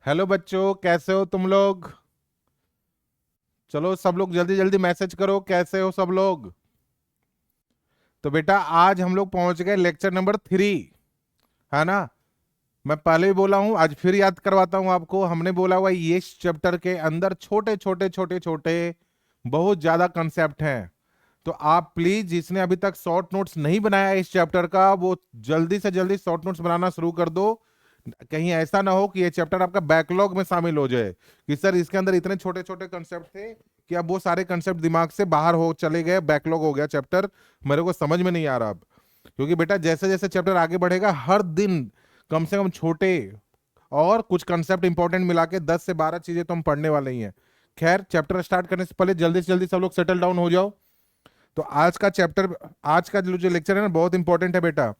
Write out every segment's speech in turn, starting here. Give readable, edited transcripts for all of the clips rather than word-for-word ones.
Hello बच्चों, कैसे हो तुम लोग? चलो सब लोग जल्दी जल्दी मैसेज करो, कैसे हो सब लोग? तो बेटा आज हम लोग पहुंच गए लेक्चर नंबर 3, है ना? मैं पहले भी बोला हूं, आज फिर याद करवाता हूं आपको। हमने बोला हुआ ये इस चैप्टर के अंदर छोटे छोटे छोटे छोटे बहुत ज्यादा कंसेप्ट हैं। तो आप प्लीज जिसने अभी तक शॉर्ट नोट्स नहीं बनाया है इस चैप्टर का, वो जल्दी से जल्दी शॉर्ट नोट्स बनाना शुरू कर दो। कहीं ऐसा ना हो कि ये चैप्टर आपका बैकलॉग में शामिल हो जाए कि सर इसके अंदर इतने छोटे छोटे कंसेप्ट थे कि अब वो सारे कंसेप्ट दिमाग से बाहर हो चले गए, बैकलॉग हो गया चैप्टर, मेरे को समझ में नहीं आ रहा अब। क्योंकि बेटा जैसे जैसे चैप्टर आगे बढ़ेगा हर दिन कम से कम छोटे और कुछ कंसेप्ट इंपॉर्टेंट मिला के 10 से 12 चीजें तो हम पढ़ने वाले ही हैं। खैर, चैप्टर स्टार्ट करने से पहले जल्दी से जल्दी सब लोग सेटल डाउन हो जाओ। तो आज का चैप्टर, आज का जो लेक्चर है ना, बहुत इंपॉर्टेंट है बेटा।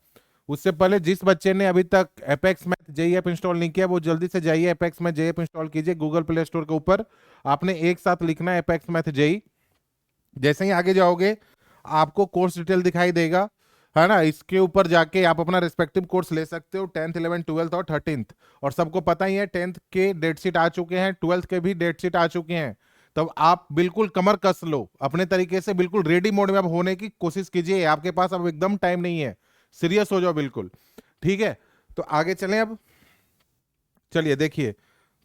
उससे पहले जिस बच्चे ने अभी तक Apex Math JEE app install नहीं किया, वो जल्दी से जाइए Apex Math JEE app install कीजिए गूगल प्ले स्टोर के ऊपर। आपने एक साथ लिखना है एपेक्स मैथ जेई। जैसे ही आगे जाओगे आपको कोर्स डिटेल दिखाई देगा, है ना? इसके ऊपर जाके आप अपना रिस्पेक्टिव कोर्स ले सकते हो, 10th 11th 12th और 13th। और सबको पता ही है 10th के डेट शीट आ चुके हैं, 12th के भी डेट शीट आ चुके हैं। तब आप बिल्कुल कमर कस लो अपने तरीके से, बिल्कुल रेडी मोड में आप होने की कोशिश कीजिए। आपके पास अब एकदम टाइम नहीं है, सीरियस हो जाओ बिल्कुल। ठीक है, तो आगे चलें अब। चलिए देखिए,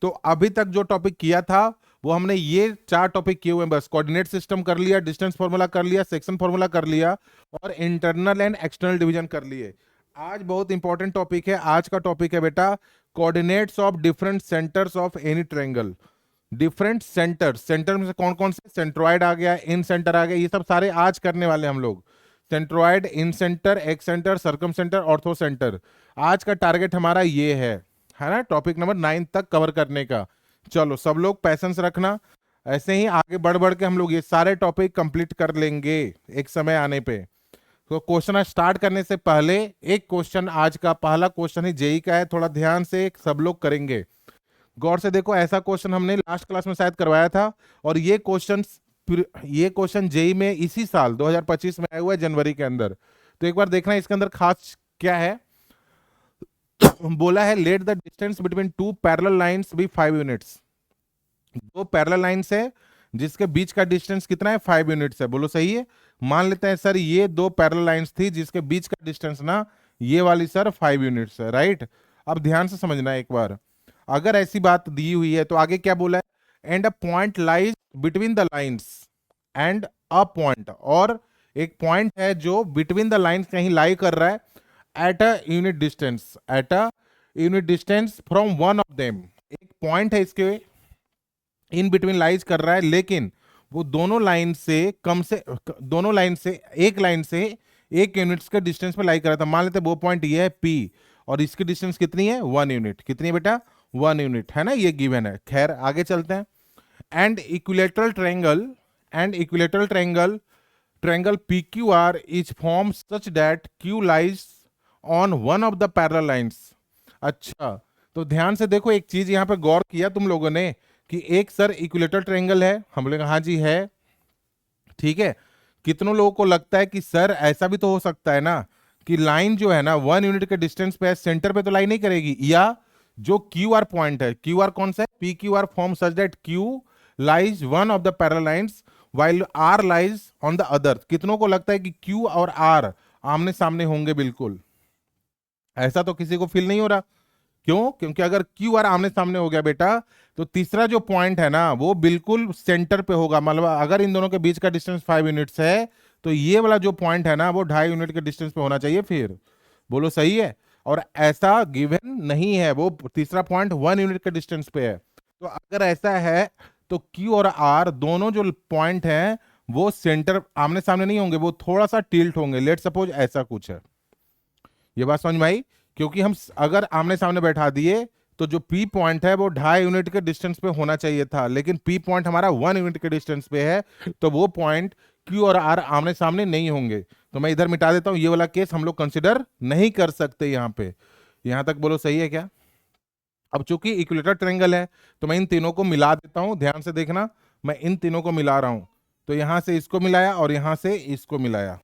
तो अभी तक जो टॉपिक किया था वो हमने ये 4 टॉपिक किए हुए हैं बस। कोऑर्डिनेट सिस्टम कर लिया, डिस्टेंस फॉर्मूला कर लिया, सेक्शन फॉर्मूला कर लिया और इंटरनल एंड एक्सटर्नल डिवीजन कर लिए। आज बहुत इंपॉर्टेंट टॉपिक है। आज का टॉपिक है बेटा coordinates of different centres of any triangle. Different centre, centre में से कौन कौन से? सेंट्रॉइड आ गया, इन सेंटर आ गया, ये सब सारे आज करने वाले हम लोग। Centroid, incentre, excentre, circumcentre, orthocentre. आज का टारगेट हमारा ये है ना, टॉपिक नंबर 9 तक कवर करने का। चलो सब लोग पैसेंस रखना, ऐसे ही आगे बढ़ बढ़ के हम लोग ये सारे टॉपिक कंप्लीट कर लेंगे एक समय आने पे। तो क्वेश्चन स्टार्ट करने से पहले एक क्वेश्चन, आज का पहला क्वेश्चन ही जेई का है, थोड़ा ध्यान से सब लोग करेंगे। गौर से देखो, ऐसा क्वेश्चन हमने लास्ट क्लास में शायद करवाया था। और ये क्वेश्चन जेई में इसी साल 2025 में आया हुआ है, जनवरी के अंदर। तो एक बार देखना इसके अंदर खास क्या है। बोला है let the distance between two parallel lines be 5 units. दो पैरेलल लाइंस है जिसके बीच का डिस्टेंस कितना है? 5 यूनिट्स है। बोलो सही है? मान लेते हैं सर ये दो पैरेलल लाइंस थी जिसके बीच का डिस्टेंस ना, ये वाली सर 5 यूनिट्स है, राइट? अब ध्यान से समझना एक बार, अगर ऐसी बात दी हुई है तो आगे क्या बोला है? And a point lies between the lines. And a point, और एक पॉइंट है जो बिटवीन द लाइंस कहीं लाई कर रहा है, at a unit distance, at a unit distance from one of them. एक पॉइंट है इसके इन बिटवीन लाइज कर रहा है, लेकिन वो दोनों लाइन से कम से, दोनों लाइन से एक लाइन से 1 यूनिट्स के डिस्टेंस पे लाई कर रहा था। मान लेते हैं वो पॉइंट ये है पी, और इसकी डिस्टेंस कितनी है? 1 यूनिट। कितनी है बेटा? 1 यूनिट, है ना? ये गिवन है। खैर आगे चलते हैं। And equilateral triangle, and equilateral triangle, triangle P Q are is form such that Q lies on one of the parallel lines. अच्छा, तो ध्यान से देखो, एक चीज यहां पे गौर किया तुम लोगों ने कि एक सर इक्विलेटरल ट्रायंगल है, हम लोग हाँ जी है, ठीक है। कितनों लोगों को लगता है कि सर ऐसा भी तो हो सकता है ना कि लाइन जो है ना 1 यूनिट के डिस्टेंस पे है, सेंटर पे तो लाइन नहीं करेगी, या जो क्यू आर पॉइंट है, क्यू आर कौन सा है? P Q R form such that Q lies one of the parallel lines while R lies on the other. कितनों को लगता है कि क्यू और आर आमने सामने होंगे? बिल्कुल ऐसा तो किसी को फील नहीं हो रहा। क्यों? क्योंकि अगर क्यू आर आमने सामने हो गया बेटा, तो तीसरा जो पॉइंट है ना वो बिल्कुल सेंटर पे होगा। मतलब अगर इन दोनों के बीच का डिस्टेंस 5 यूनिट्स है, तो ये वाला जो पॉइंट है ना वो 2.5 यूनिट के डिस्टेंस पे होना चाहिए। फिर बोलो सही है? और ऐसा गिवन नहीं है, वो तीसरा पॉइंट 1 यूनिट के डिस्टेंस पे है। तो अगर ऐसा है तो क्यू और आर दोनों जो पॉइंट हैं वो सेंटर आमने सामने नहीं होंगे, वो थोड़ा सा टिल्ट होंगे। लेट सपोज ऐसा कुछ है। ये बात समझ में आई? क्योंकि हम अगर आमने सामने बैठा दिए तो जो पी पॉइंट है वो 2.5 यूनिट के डिस्टेंस पे होना चाहिए था, लेकिन पी पॉइंट हमारा 1 यूनिट के डिस्टेंस पे है, तो वो पॉइंट क्यू और आर आमने सामने नहीं होंगे। तो मैं इधर मिटा देता हूं, ये वाला केस हम लोग कंसिडर नहीं कर सकते यहां पे। यहां तक बोलो सही है क्या? अब चूंकि इक्विलेटरल ट्रायंगल है तो मैं इन तीनों को मिला देता हूं, ध्यान से देखना, मैं इन तीनों को मिला रहा हूं। तो यहां से इसको मिलाया और यहां से इसको मिलाया,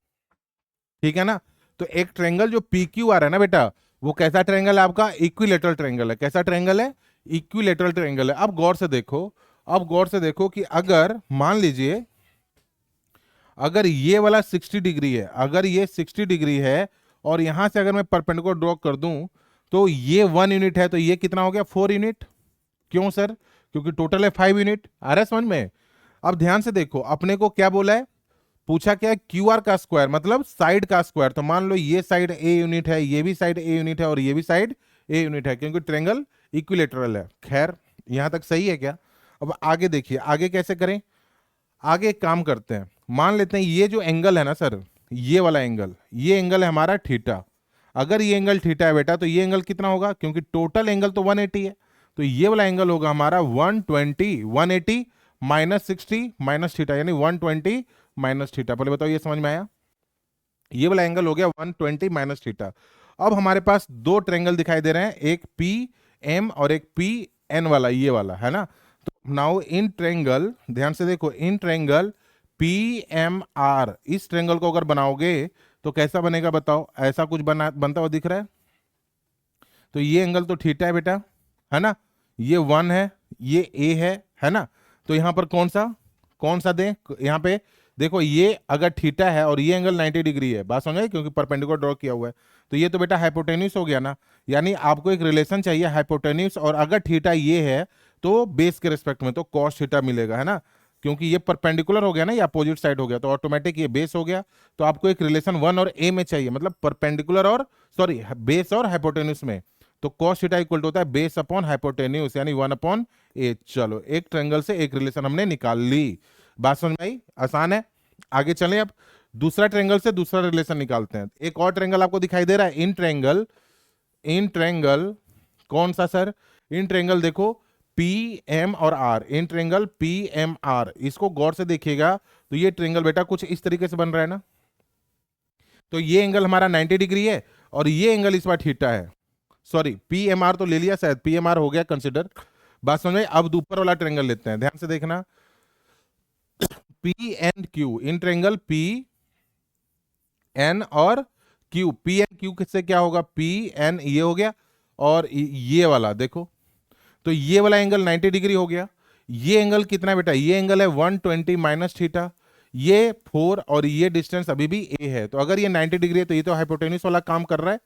ठीक है ना? तो एक ट्रायंगल जो पी क्यू आर है ना बेटा, वो कैसा ट्रायंगल है आपका? इक्विलेटरल ट्रायंगल है। कैसा ट्रायंगल है? इक्विलेटरल ट्रायंगल है। अब गौर से देखो, अब गौर से देखो कि अगर मान लीजिए अगर ये वाला 60 डिग्री है, अगर ये 60 डिग्री है और यहां से अगर मैं परपेंडिकुलर ड्रॉ कर दूं तो ये 1 यूनिट है, तो ये कितना हो गया 4 यूनिट। क्यों सर? क्योंकि टोटल है 5 यूनिट। आ रहा है समझ में? अब ध्यान से देखो, अपने को क्या बोला है, पूछा क्या है, क्यू आर का स्क्वायर मतलब साइड का स्क्वायर। तो मान लो ये साइड ए यूनिट है, ये भी साइड ए यूनिट है और ये भी साइड ए यूनिट है, क्योंकि ट्रायंगल इक्विलेटरल है। खैर यहां तक सही है क्या? अब आगे देखिए, आगे कैसे करें। आगे एक काम करते हैं, मान लेते हैं ये जो एंगल है ना सर, ये वाला एंगल, ये एंगल है हमारा थीटा। अगर ये एंगल थीटा है बेटा, तो ये एंगल कितना होगा, क्योंकि टोटल एंगल तो 180 है, तो ये वाला एंगल होगा हमारा 120, 180 माइनस 60 माइनस थीटा, यानी 120 माइनस थीटा। पहले बताओ ये समझ में आया? ये वाला एंगल हो गया 120 माइनस थीटा। अब हमारे पास दो ट्रायंगल दिखाई दे रहे हैं, एक पी एम और एक पी एन वाला, ये वाला है ना। तो नाउ इन ट्रायंगल, ध्यान से देखो, in triangle P M R, इस ट्रायंगल को अगर बनाओगे तो कैसा बनेगा बताओ? ऐसा कुछ बनता हुआ दिख रहा है। तो ये एंगल तो थीटा है बेटा, है ना, ये 1 है, ये ए है ना। तो यहां पर कौन सा दें? यहां पे देखो, ये अगर थीटा है और ये एंगल 90 डिग्री है, बात समझ आई, क्योंकि परपेंडिकुलर ड्रॉ किया हुआ है, तो ये तो बेटा हाइपोटेन्यूस हो गया ना। यानी आपको एक रिलेशन चाहिए हाइपोटेन्यूस, और अगर थीटा ये है तो बेस के रिस्पेक्ट में तो कॉस थीटा मिलेगा, है ना, क्योंकि ये परपेंडिकुलर हो गया ना, ये अपोजिट साइड हो गया, तो ऑटोमेटिक ये बेस हो गया। तो आपको एक रिलेशन 1 और ए में चाहिए, मतलब परपेंडिकुलर और सॉरी बेस और हाइपोटेन्यूस में। तो cos थीटा इक्वल टू होता है बेस अपॉन हाइपोटेन्यूस, यानी 1 अपॉन ए। चलो, एक ट्रायंगल से एक रिलेशन हमने निकाल ली। बात समझ में आई? आसान है। आगे चलें, अब दूसरा ट्रायंगल से दूसरा रिलेशन निकालते हैं। एक और ट्रायंगल आपको दिखाई दे रहा है, इन ट्रायंगल कौन सा सर? इन ट्रायंगल देखो पी एम और R, in triangle P M R, इसको गौर से देखिएगा तो ये ट्रायंगल बेटा कुछ इस तरीके से बन रहा है ना। तो ये एंगल हमारा 90 डिग्री है और ये एंगल इस बार थीटा है। सॉरी, पी एम आर तो ले लिया, शायद पी एम आर हो गया कंसिडर। बात समझ में? अब ऊपर वाला ट्रायंगल लेते हैं, ध्यान से देखना, P and Q, in triangle P N और क्यू, पी एन क्यू किससे क्या होगा, पी एन ये हो गया, और ये वाला देखो, तो ये वाला एंगल 90 डिग्री हो गया। ये एंगल कितना है बेटा? ये एंगल है 120 माइनस थीटा, ये 4 और ये डिस्टेंस अभी भी ए है। तो अगर ये 90 डिग्री है तो ये तो हाइपोटेन्यूस वाला काम कर रहा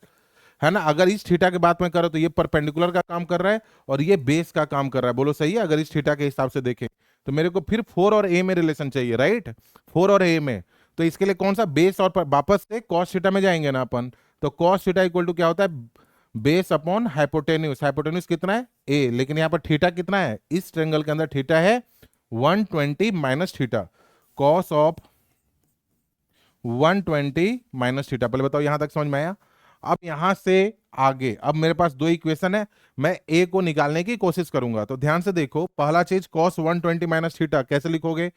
है ना। अगर इस थीटा के बात में करो तो ये परपेंडिकुलर का काम कर रहा है और ये बेस का काम कर रहा है। बोलो सही है? अगर इस थीटा के हिसाब से देखें तो मेरे को फिर 4 और ए में रिलेशन चाहिए, राइट, 4 और ए में। तो इसके लिए कौन सा बेस, और वापस से कॉस थीटा में जाएंगे ना अपन। तो कॉस थीटा इक्वल टू क्या होता है, बेस अपॉन हाइपोटेन्यूस। हाइपोटेन्यूस कितना है? ए, लेकिन यहाँ पर थीटा कितना है? इस ट्रायंगल के अंदर थीटा है 120 minus theta, cos of 120 minus theta. पहले बताओ यहां तक समझ में आया? अब यहां से आगे, अब मेरे पास दो इक्वेशन है, मैं ए को निकालने की कोशिश करूंगा। तो ध्यान से देखो, पहला चीज कॉस 120 माइनस थीटा कैसे लिखोगे?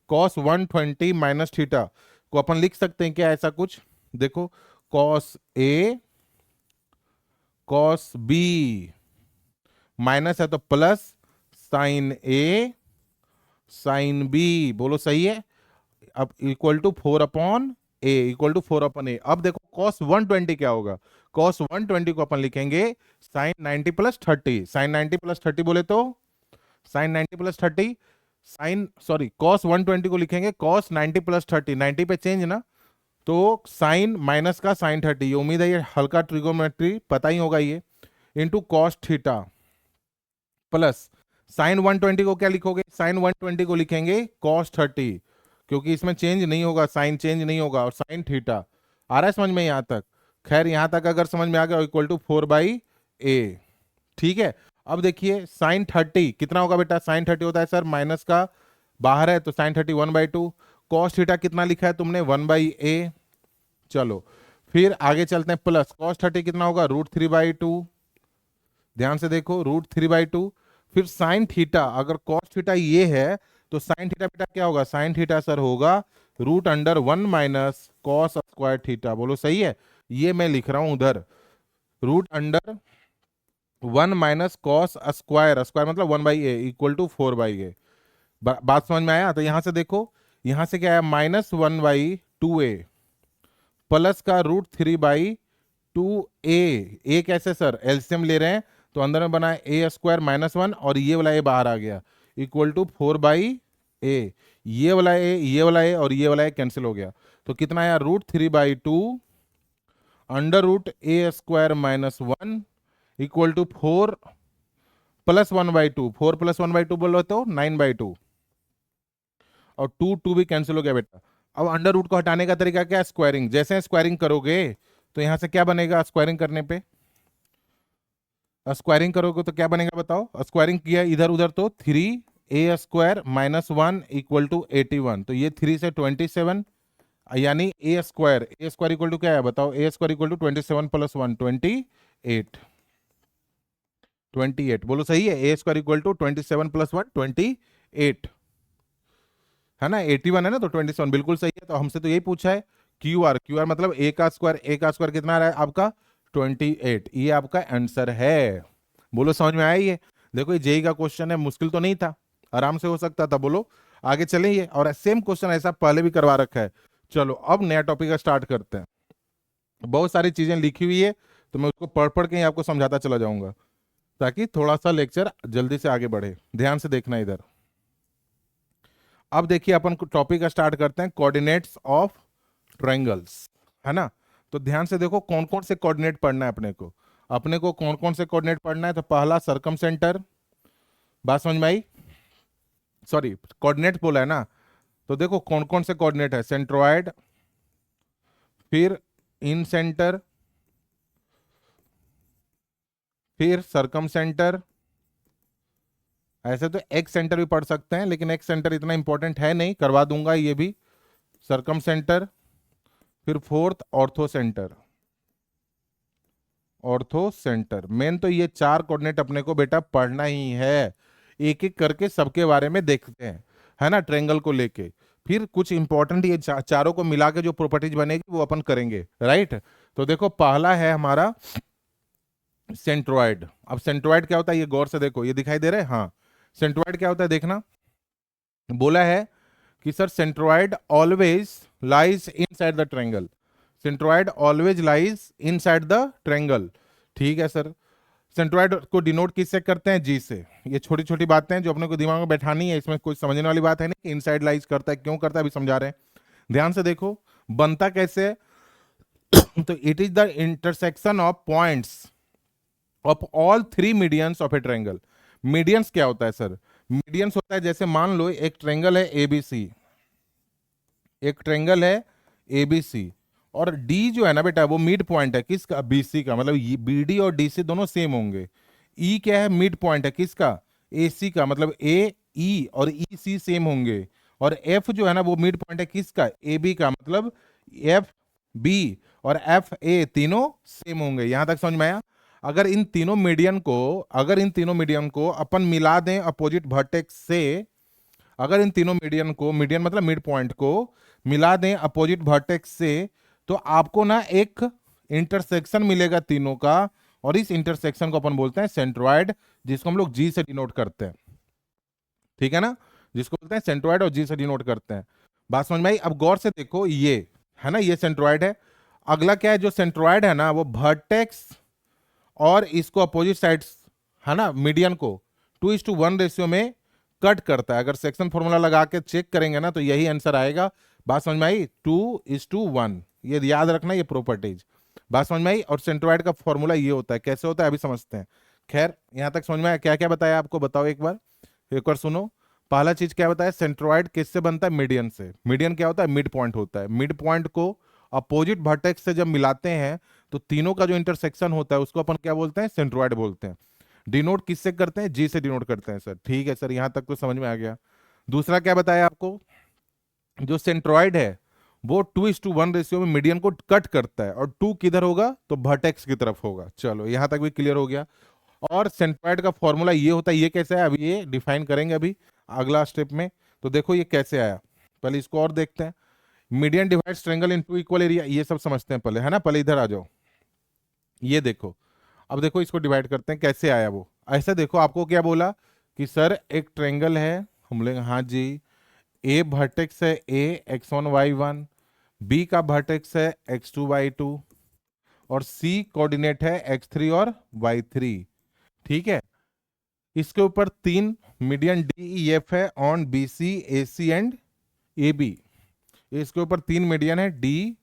कॉस 120 माइनस थीटा को अपन लिख सकते हैं क्या ऐसा कुछ? देखो, cos A cos B, minus है तो plus sine A sine B. बोलो सही है? अब equal to 4 upon A, equal to 4 upon A. अब देखो cos 120 क्या होगा? cos 120 को अपन लिखेंगे साइन 90 प्लस 30। साइन 90 प्लस 30 बोले तो sine 90 plus 30, sine sorry cos 120 को लिखेंगे cos 90 प्लस 30, 90 पे चेंज ना, तो साइन माइनस का साइन 30। ये उम्मीद है ये हल्का ट्रिगोमेट्री पता ही होगा ये, into cos theta plus sign 120 को क्या लिखोगे? साइन 120 को लिखेंगे cos 30, क्योंकि इसमें चेंज नहीं होगा, साइन चेंज नहीं होगा, और साइन थीटा। आ रहा है समझ में यहां तक? खैर यहां तक अगर समझ में आ गया, इक्वल टू 4/a। ठीक है। अब देखिए साइन 30 कितना होगा बेटा? साइन 30 होता है सर माइनस का, बाहर है तो साइन 30 1/2। कॉस थीटा कितना लिखा है तुमने? 1/a। चलो फिर आगे चलते हैं, प्लस कॉस 30 कितना होगा? √3/2। ध्यान से देखो, √3/2। फिर साइन थीटा, अगर कॉस थीटा ये है तो साइन थीटा बेटा क्या होगा? साइन थीटा सर होगा √1 माइनस कॉस स्क्वायर थीटा। बोलो सही है? ये मैं लिख रहा हूं उधर, √1 माइनस कॉस स्क्वायर, स्क्वायर मतलब 1/a इक्वल टू 4/a। बात समझ में आया? तो यहां से देखो, यहां से क्या है? -1/2a प्लस का √3/2a। ए कैसे सर? एलसीएम ले रहे हैं तो अंदर में बना ए स्क्वायर माइनस 1 और ये वाला ए बाहर आ गया इक्वल टू 4/a। ये वाला ए, ये वाला ए और ये वाला ए कैंसिल हो गया। तो कितना आया √3/2 under root a square minus 1 equal to 4 plus 1/2। 4 plus 1/2 बोलो तो 9/2 और 2 भी कैंसिल हो गया बेटा। अब अंडर रूट को हटाने का तरीका क्या है? स्क्वायरिंग। जैसे स्क्वायरिंग करोगे तो यहां से क्या बनेगा? स्क्वायरिंग करने पे स्क्वायरिंग करोगे तो क्या बनेगा बताओ? स्क्वायरिंग किया इधर उधर तो 3a square minus 1 equal to 81। तो ये 3 से 27 यानी ए स्क्वायर इक्वल टू क्या है बताओ? ए स्क्वायर इक्वल टू 27 प्लस 1 28। 28 बोलो सही है? ए स्क्वायर इक्वल टू 27 प्लस 1 28 है ना? 81 है ना? तो 27 बिल्कुल सही है। तो हमसे तो यही पूछा है क्यू आर मतलब ए का स्क्वायर कितना आ रहा है आपका? 28। ये आपका आंसर है। बोलो समझ में आया ये? देखो ये जेई का क्वेश्चन है, मुश्किल तो नहीं था, आराम से हो सकता था। बोलो आगे चलेंगे। और सेम क्वेश्चन ऐसा पहले भी करवा रखा है। चलो अब नया टॉपिक स्टार्ट करते हैं। बहुत सारी चीजें लिखी हुई है तो मैं उसको पढ़ पढ़ के ही आपको समझाता चला जाऊंगा ताकि थोड़ा सा लेक्चर जल्दी से आगे बढ़े। ध्यान से देखना इधर। अब देखिए अपन टॉपिक स्टार्ट करते हैं, कोऑर्डिनेट्स ऑफ ट्रायंगल्स, है ना? तो ध्यान से देखो कौन कौन से कोऑर्डिनेट पढ़ना है अपने को कौन कौन से कोऑर्डिनेट पढ़ना है। तो पहला सर्कम सेंटर, बात समझ में आई? सॉरी कोऑर्डिनेट बोला है ना? तो देखो कौन कौन से कोऑर्डिनेट है। सेंट्रोइड, फिर इन सेंटर, फिर सर्कम सेंटर। ऐसे तो एक्स सेंटर भी पढ़ सकते हैं लेकिन एक्स सेंटर इतना इंपॉर्टेंट है नहीं, करवा दूंगा ये भी। सर्कम सेंटर, फिर fourth ortho centre. Ortho centre main तो ये 4 कोऑर्डिनेट अपने को बेटा पढ़ना ही है। एक एक करके सबके बारे में देखते हैं, है ना? ट्रायंगल को लेके फिर कुछ इंपॉर्टेंट ये चारों को मिला के जो प्रॉपर्टीज बनेगी वो अपन करेंगे, राइट? तो देखो पहला है हमारा सेंट्रोइड। अब सेंट्रोइड क्या होता है ये गौर से देखो, ये दिखाई दे रहा है? हाँ, सेंट्रोइड क्या होता है देखना। बोला है कि sir centroid always lies inside the triangle. Centroid always lies inside the triangle. ठीक है सर। सेंट्रोइड को डिनोट किससे करते हैं? जी से। ये छोटी छोटी बातें हैं जो अपने को दिमाग में बैठानी है, इसमें कोई समझने वाली बात है नहीं कि इनसाइड लाइज करता है, क्यों करता है, अभी समझा रहे हैं। ध्यान से देखो बनता कैसे है। तो it is the intersection of points of all 3 medians of a triangle. Medians क्या होता है सर? मीडियंस होता है जैसे मान लो एक ट्रायंगल है एबीसी, एक ट्रायंगल है एबीसी और डी जो है ना बेटा वो मिड पॉइंट है किसका? बीसी का। मतलब बीडी और डीसी दोनों सेम होंगे। ई क्या है? मिड पॉइंट है किसका? एसी का। मतलब ए ई और ई सी सेम होंगे। और एफ जो है ना वो मिड पॉइंट है किसका? ए बी का। मतलब एफ बी और एफ ए तीनों सेम होंगे। यहां तक समझ में आया? अगर इन तीनों मीडियन को अपन मिला दें अपोजिट वर्टेक्स से, अगर इन तीनों मीडियन को, मीडियन मतलब मिड पॉइंट को मिला दें अपोजिट वर्टेक्स से, तो आपको ना एक इंटरसेक्शन मिलेगा तीनों का। और इस इंटरसेक्शन को अपन बोलते हैं सेंट्रोइड, जिसको हम लोग जी से डिनोट करते हैं। ठीक है ना? जिसको बोलते हैं सेंट्रोइड और जी से डिनोट करते हैं। बात समझ में आई? अब गौर से देखो, ये है ना, ये सेंट्रोइड है। अगला क्या है? जो सेंट्रोइड है ना वो वर्टेक्स और इसको अपोजिट साइड्स, है ना, मीडियन को 2:1 रेशियो में कट करता है। अगर सेक्शन फॉर्मूला लगा के चेक करेंगे ना तो यही आंसर आएगा। बात समझ में आई? 2:1, ये याद रखना, ये प्रॉपर्टीज। बात समझ में आई? और सेंट्रोइड का फॉर्मूला ये होता है, कैसे होता है अभी समझते हैं। खैर यहां तक समझ में आया? क्या क्या बताया आपको बताओ एक बार सुनो। पहला चीज क्या बताया? सेंट्रोइड किससे बनता है? मीडियन से। मीडियन क्या होता है? मिड पॉइंट होता है। मिड पॉइंट को अपोजिट वर्टेक्स से जब मिलाते हैं तो तीनों का जो इंटरसेक्शन होता है उसको अपन क्या बोलते हैं? सेंट्रोइड बोलते हैं। डिनोट किससे करते हैं? जी से डिनोट करते हैं सर। ठीक है सर, यहां तक तो समझ में आ गया। दूसरा क्या बताया आपको? जो सेंट्रोइड है वो 2:1 रेशियो में मीडियन को कट करता है। और 2 किधर होगा? तो वर्टेक्स की तरफ होगा। चलो यहां तक भी क्लियर हो गया। और सेंट्रोइड का फॉर्मूला ये होता है। ये कैसे है अभी ये डिफाइन करेंगे अभी अगला स्टेप में। तो देखो ये कैसे आया, पहले इसको और देखते हैं। Median divides triangle into equal area, ये सब समझते हैं पहले, है ना? पहले इधर आ जाओ। ये देखो, अब देखो इसको डिवाइड करते हैं, कैसे आया वो। ऐसा देखो, आपको क्या बोला कि सर एक ट्रायंगल है, हम बोलेंगे हाँ जी। ए वर्टेक्स है ए x1 y1, बी का वर्टेक्स है x2 y2 और सी कोऑर्डिनेट है x3 और y3। ठीक है। इसके ऊपर 3 मीडियन डी ई एफ है on B C A C and A B. इसके ऊपर 3 मीडियन है डी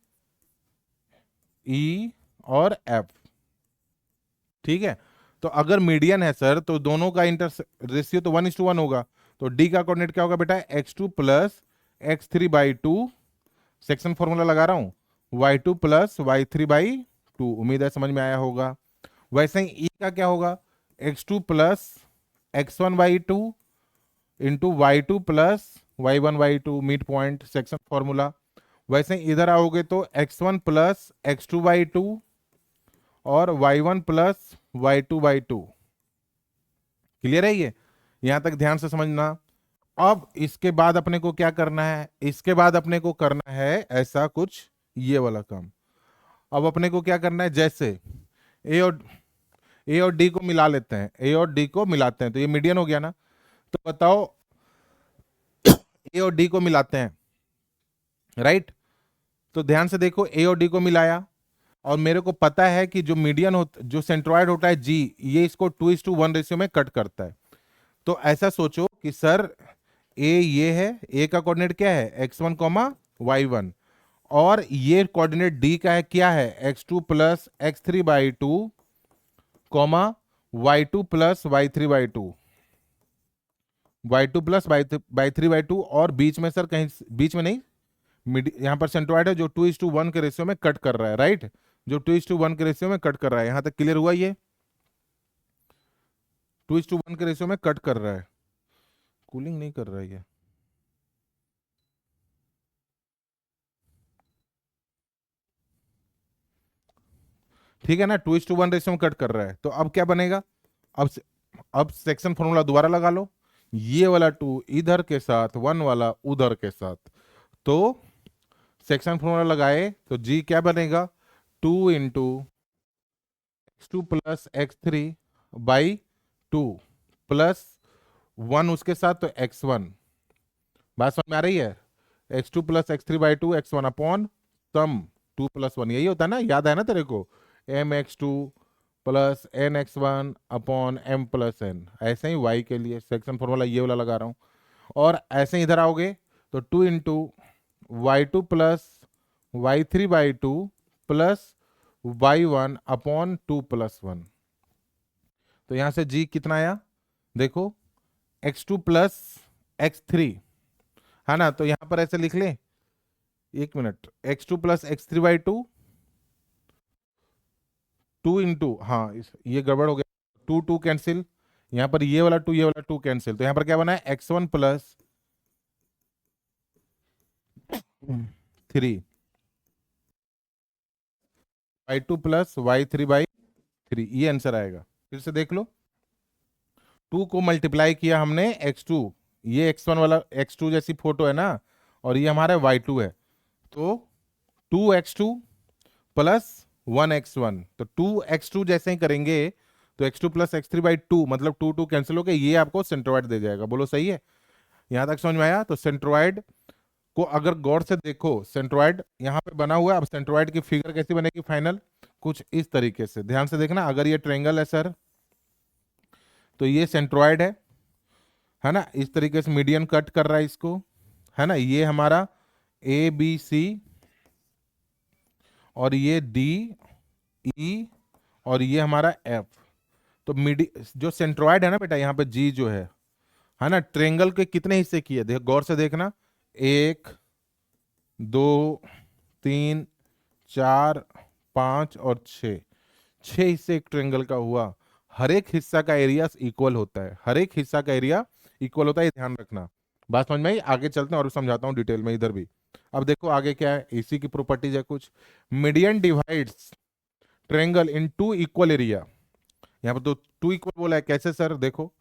ई और एफ। ठीक है। तो अगर मीडियन है सर तो दोनों का इंटर रेशियो तो 1:1 होगा। तो डी का कोऑर्डिनेट क्या होगा बेटा, x2 plus x3/2, section formula लगा रहा हूं, y2 प्लस y3/2। उम्मीद है समझ में आया होगा। वैसे ही e का क्या होगा, x2 plus x1/2 into y2 plus y1/2, mid point section formula. वैसे ही इधर आओगे तो x1 प्लस x2/2 और y1 प्लस y2/2। क्लियर है ये, यहां तक ध्यान से समझना। अब इसके बाद अपने को क्या करना है, इसके बाद अपने को करना है ऐसा कुछ ये वाला काम। अब अपने को क्या करना है, जैसे ए और डी को मिला लेते हैं, ए और डी को मिलाते हैं तो ये मीडियन हो गया ना। तो बताओ ए और डी को मिलाते हैं, राइट। तो ध्यान से देखो, ए और डी को मिलाया और मेरे को पता है कि जो मीडियन होता, जो सेंट्रॉइड होता है जी, ये इसको 2:1 रेशियो में कट करता है। तो ऐसा सोचो कि सर ए ये है, ए का कोऑर्डिनेट क्या है x1 y1, और ये कोऑर्डिनेट डी का है क्या है x2 plus x3/2 y2 plus y3/2, y2 plus y3/2। और बीच में सर कहीं बीच में नहीं, यहां पर सेंट्रॉइड है जो 2:1 के रेशियो में कट कर रहा है, राइट, जो 2:1 के रेशियो में कट कर रहा है। यहां तक क्लियर हुआ, ये 2:1 के रेशियो में कट कर रहा है, कूलिंग नहीं कर रहा है ये। ठीक है ना, 2:1 रेशियो में कट कर रहा है। तो अब क्या बनेगा, अब सेक्शन फॉर्मूला दोबारा लगा लो, ये वाला 2 इधर के साथ, 1 वाला उधर के साथ। तो सेक्शन फॉर्मूला लगाए तो जी क्या बनेगा, 2 into x2 plus x3/2 plus 1 उसके साथ तो x1। बात समझ में आ रही है, x2 plus x3/2 x1 upon सम 2 + 1, यही होता है ना, याद है ना तेरे को, mx2 plus nx1 upon m plus n। ऐसे ही y के लिए सेक्शन फॉर्मूला ये वाला लगा रहा हूँ। और ऐसे ही इधर आओगे तो 2 into y2 plus y3/2 plus y1 upon 2 + 1। तो यहां से g कितना आया, देखो x2 प्लस x3 है ना। तो यहां पर ऐसे लिख ले, एक minute, x2 plus x3/2, 2 into, हाँ ये गड़बड़ हो गया, 2 2 कैंसिल, यहां पर ये वाला 2 ये वाला 2 कैंसिल। तो यहां पर क्या बना है, x1 plus 3 y2 plus y3/3, ये आंसर आएगा। फिर से देख लो, 2 को मल्टीप्लाई किया हमने x2, ये x1 वाला x2 जैसी फोटो है ना, और ये हमारा y2 है। तो 2x2 प्लस 1x1, तो 2x2 जैसे ही करेंगे तो x2 प्लस x3/2 मतलब 2 2 कैंसिल हो गए, ये आपको सेंट्रोइड दे जाएगा। बोलो सही है, यहां तक समझ में आया। तो सेंट्रोइड को अगर गौर से देखो, सेंट्रोइड यहाँ पे बना हुआ है। अब सेंट्रोइड की फिगर कैसी बनेगी फाइनल, कुछ इस तरीके से, ध्यान से देखना। अगर ये ट्रायंगल है सर तो ये सेंट्रोइड है ना, इस तरीके से मीडियन कट कर रहा है इसको, है ना। ये हमारा ए बी सी और ये डी ई और ये हमारा एफ। तो जो सेंट्रोइड है ना बेटा, यहाँ पे जी जो है ना, ट्रायंगल के कितने हिस्से किए, देख गौर से देखना, 1 2 3 4 5 और 6, 6 हिस्से एक ट्रायंगल का हुआ। हर एक हिस्सा का एरिया इक्वल होता है, हर एक हिस्सा का एरिया इक्वल होता है, ये ध्यान रखना। बात समझ में आई, आगे चलते हैं और समझाता हूँ डिटेल में इधर भी। अब देखो आगे क्या है, इसी की प्रॉपर्टीज है कुछ। Median divides triangle in 2 equal area. यहाँ पर तो 2 इक्वल बोला है, कैसे सर, देखो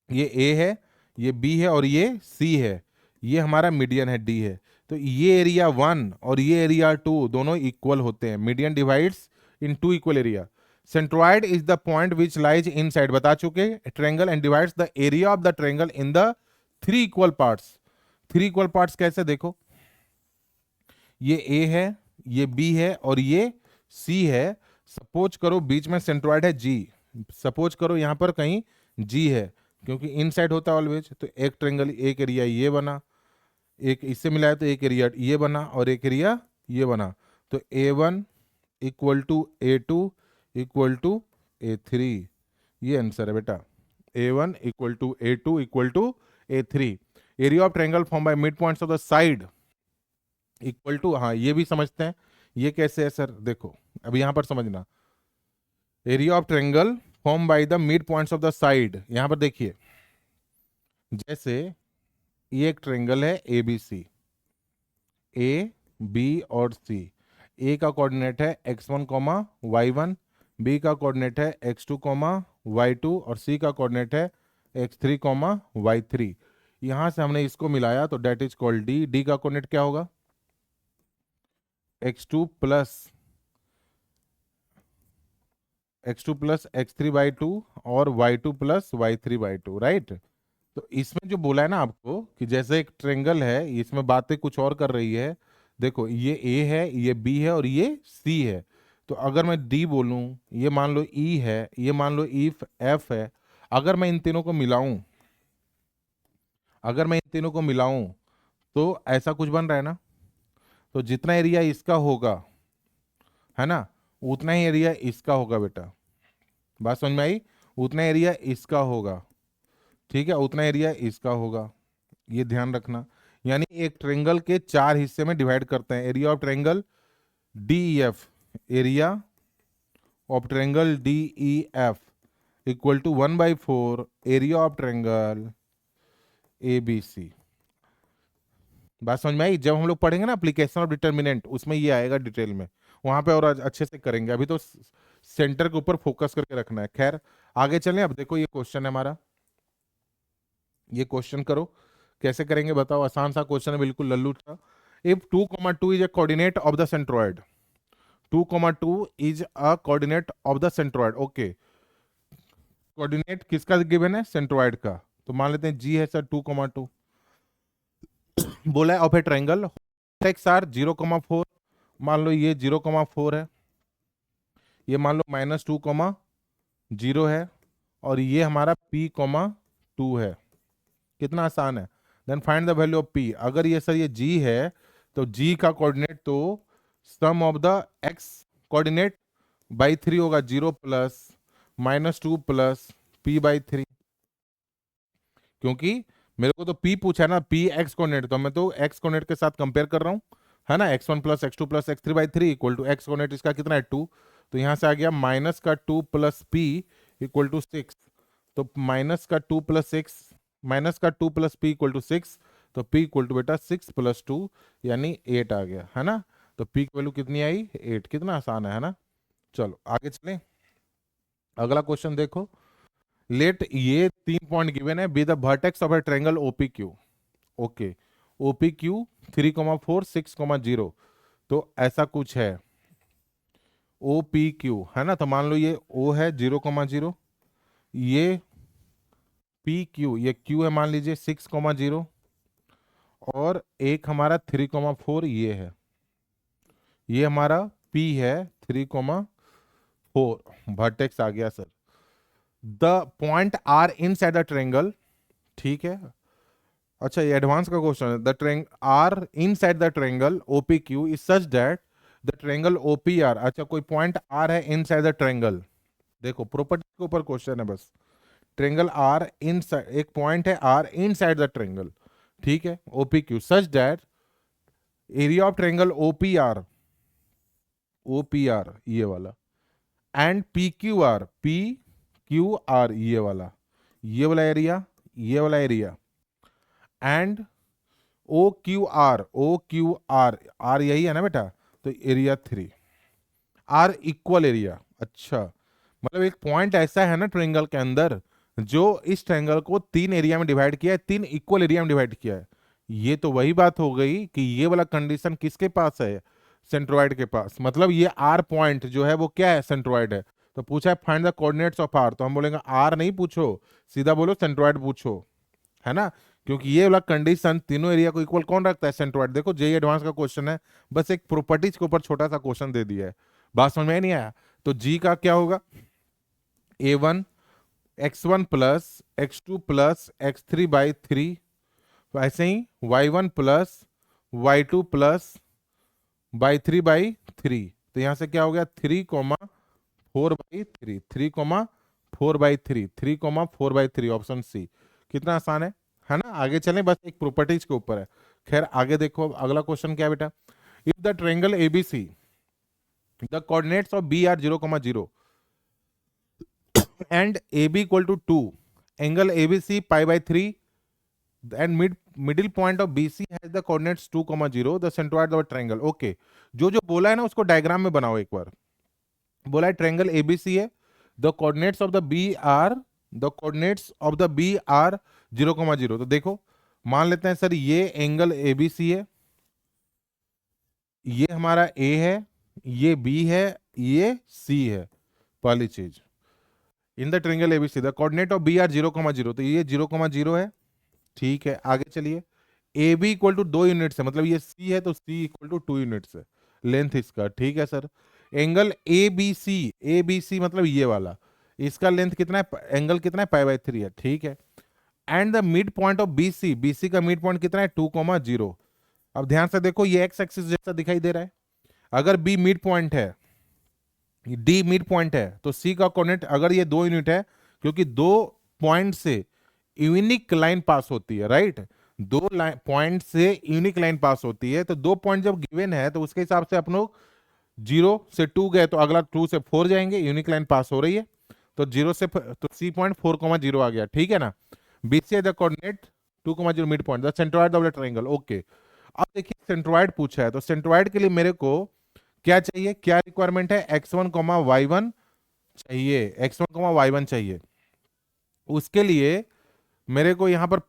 ये ए है, ये बी है और ये सी है, ये हमारा मीडियन है डी है। तो ये एरिया 1 और ये एरिया 2 दोनों इक्वल होते हैं। Median divides in 2 equal area. Centroid is the point which lies inside, बता चुके, triangle and divides the area of the triangle in the 3 equal parts. 3 equal parts कैसे, देखो ये ए है, ये बी है और ये सी है। सपोज करो बीच में सेंट्रोइड है जी, सपोज करो यहाँ पर कहीं जी है, क्योंकि इन साइड होता है ऑलवेज, तो एक ट्रेंगल, एक एरिया ये बना, एक इससे मिला है तो एक एरिया ये बना और एक एरिया ये बना, तो A1 equal to A2 equal to A3, ये आंसर है बेटा। A1 equal to A2 equal to A3। Area of triangle form by mid points of the side equal to, हाँ ये भी समझते हैं, ये कैसे है सर, देखो अब यहां पर समझना, area of triangle form by the mid points of the side, यहां पर देखिए जैसे ये एक ट्रायंगल है ABC, A B और C, A का कोऑर्डिनेट है x1 y1, B का कोऑर्डिनेट है x2 y2 और C का कोऑर्डिनेट है x3 y3। यहां से हमने इसको मिलाया तो that is called D। D का कोऑर्डिनेट क्या होगा, x2 प्लस x3/2 और y2 प्लस y3/2, राइट। तो इसमें जो बोला है ना आपको कि जैसे एक ट्रेंगल है, इसमें बातें कुछ और कर रही है, देखो ये A है, ये B है और ये C है, तो अगर मैं D बोलूं, ये मान लो E है, ये मान लो F है, अगर मैं इन तीनों को मिलाऊं, अगर मैं इन तीनों को मिलाऊं तो ऐसा कुछ बन रहा है ना, तो जितना एरिया इसका होगा है ना, उतना ही एरिया इसका होगा बेटा, बात समझ में आई, उतना एरिया इसका होगा, ठीक है, उतना एरिया इसका होगा, ये ध्यान रखना। यानी एक ट्रेंगल के 4 हिस्से में डिवाइड करते हैं, area of triangle DEF, area of triangle DEF equal to 1/4 area of triangle ABC। बात समझ में आई, जब हम लोग पढ़ेंगे ना एप्लीकेशन ऑफ डिटर्मिनेंट, उसमें ये आएगा डिटेल में, वहां पे और अच्छे से करेंगे, अभी तो सेंटर के ऊपर फोकस करके रखना है। खैर आगे चलें, अब देखो ये क्वेश्चन है हमारा, ये क्वेश्चन करो, कैसे करेंगे बताओ, आसान सा क्वेश्चन है, बिल्कुल लल्लू था। If 2, 2 is a coordinate of the centroid, 2, 2 is a coordinate of the centroid, okay, coordinate किसका गिवन है, सेंट्रोइड का, तो मान लेते हैं G है सर 2, 2, बोला है of a triangle X R 0, 4, मान लो ये 0, 4 है, ये मान लो -2, 0 है, और ये हमारा P, 2 है, कितना आसान है। Then find the value of P, अगर ये सर ये G है तो G का कोऑर्डिनेट तो sum of the x coordinate by 3 होगा, 0 प्लस -2 प्लस P/3, क्योंकि मेरे को तो P पूछा है ना, P x कोऑर्डिनेट, तो मैं तो x कोऑर्डिनेट के साथ कंपेयर कर रहा हूँ, है ना, x1 plus x2 plus x3/3 equal to x coordinate इसका कितना है 2, तो यहां से आ गया -2 प्लस P इक्वल टू 6, तो -2 plus 6, -2 plus P equal to 6, तो P इक्वल टू बेटा 6 + 2 यानी 8 आ गया, है ना, तो P की वैल्यू कितनी आई 8, कितना आसान है ना। चलो आगे चलें, अगला क्वेश्चन देखो, लेट ये 3 पॉइंट गिवन है, be the vertex of a triangle OPQ, okay, OPQ 3, 4, 6, 0, तो ऐसा कुछ है OPQ, है ना, तो मान लो ये O है 0, 0, ये PQ, ये Q है मान लीजिए 6, 0, और एक हमारा 3, 4 ये है, ये हमारा P है 3, 4, वर्टेक्स आ गया sir. The point R inside the triangle, ठीक है, अच्छा ये एडवांस का क्वेश्चन है, the triangle R inside the triangle OPQ is such that the triangle OPR, अच्छा कोई पॉइंट आर है इन साइड द ट्रायंगल, देखो प्रॉपर्टी के ऊपर क्वेश्चन है बस, ट्रायंगल आर इन साइड, एक पॉइंट है R inside the triangle, ठीक है, OPQ such that area of triangle OPR ये वाला, एंड PQR ये वाला एरिया, ये वाला एरिया, एंड OQR आर यही है ना बेटा, तो एरिया 3 आर इक्वल एरिया, अच्छा मतलब एक पॉइंट ऐसा है ना ट्रायंगल के अंदर जो इस ट्रायंगल को 3 एरिया में डिवाइड किया है, 3 इक्वल एरिया में डिवाइड किया है, ये तो वही बात हो गई कि ये वाला कंडीशन किसके पास है, सेंट्रोइड के पास, मतलब ये आर पॉइंट जो है वो क्या है, सेंट्रोइड है, तो पूछा है find the coordinates of R, तो हम बोलेंगे आर नहीं पूछो, सीधा बोलो सेंट्रोइड पूछो, है ना, क्योंकि ये वाला कंडीशन तीनों एरिया को इक्वल कौन रखता है, सेंट्रोइड। देखो जेईई एडवांस का क्वेश्चन है, बस एक प्रॉपर्टीज के ऊपर छोटा सा क्वेश्चन दे दिया है, बात समझ में नहीं आया, तो जी का क्या होगा a1 x1 plus x2 plus x3 by 3, ऐसे ही y1 plus y2 plus by 3 by 3। तो यहां से क्या हो गया 3,4/3, 3,4/3, 3,4/3, ऑप्शन सी। कितना आसान है ना। आगे चलें, बस एक प्रॉपर्टीज के ऊपर है। खैर आगे देखो, अगला क्वेश्चन क्या है बेटा। If the triangle ABC the coordinates of B are 0,0 and AB equal to 2, angle ABC pi/3 and middle point of BC has the coordinates 2,0, the centroid of a triangle। Okay जो बोला है ना उसको diagram में बनाओ एक बार। बोला है ट्रायंगल ABC है, the coordinates of the B are 0,0। तो देखो मान लेते हैं सर ये एंगल ABC है, ये हमारा A है, ये B है, ये C है। पहली चीज, in the triangle ABC the coordinate of B are 0,0, तो ये 0,0 है। ठीक है आगे चलिए। A B equal to 2 units है, मतलब ये सी है तो सी इक्वल टू 2 यूनिट्स है लेंथ इसका। ठीक है sir. Angle A B C मतलब ये वाला, इसका लेंथ कितना है, एंगल कितना है pi/3 है। ठीक है। And the mid point of B C का मिड पॉइंट कितना है 2,0। अब ध्यान से देखो ये एक्स एक्सिस जैसा दिखाई दे रहा है। अगर बी मिड पॉइंट है, डी मिड पॉइंट है, तो सी का कोऑर्डिनेट अगर ये 2 यूनिट है, क्योंकि 2 पॉइंट से यूनिक लाइन पास होती है, राइट। 2 पॉइंट से यूनिक लाइन पास होती है, तो 2 पॉइंट जब गिवन है तो उसके हिसाब से अपन लोग 0 से 2 गए तो अगला 2 से 4 जाएंगे, यूनिक लाइन पास हो रही है। तो 0 से तो सी पॉइंट 4,0 आ गया। ठीक है ना। BC the coordinate 2,0 mid point the centroid of the triangle. Okay अब देखिए सेंट्रोइड पूछा है, तो सेंट्रोइड के लिए मेरे को क्या चाहिए, क्या रिक्वायरमेंट है, x1 y1 चाहिए, x1 y1 चाहिए। उसके लिए मेरे को यहां पर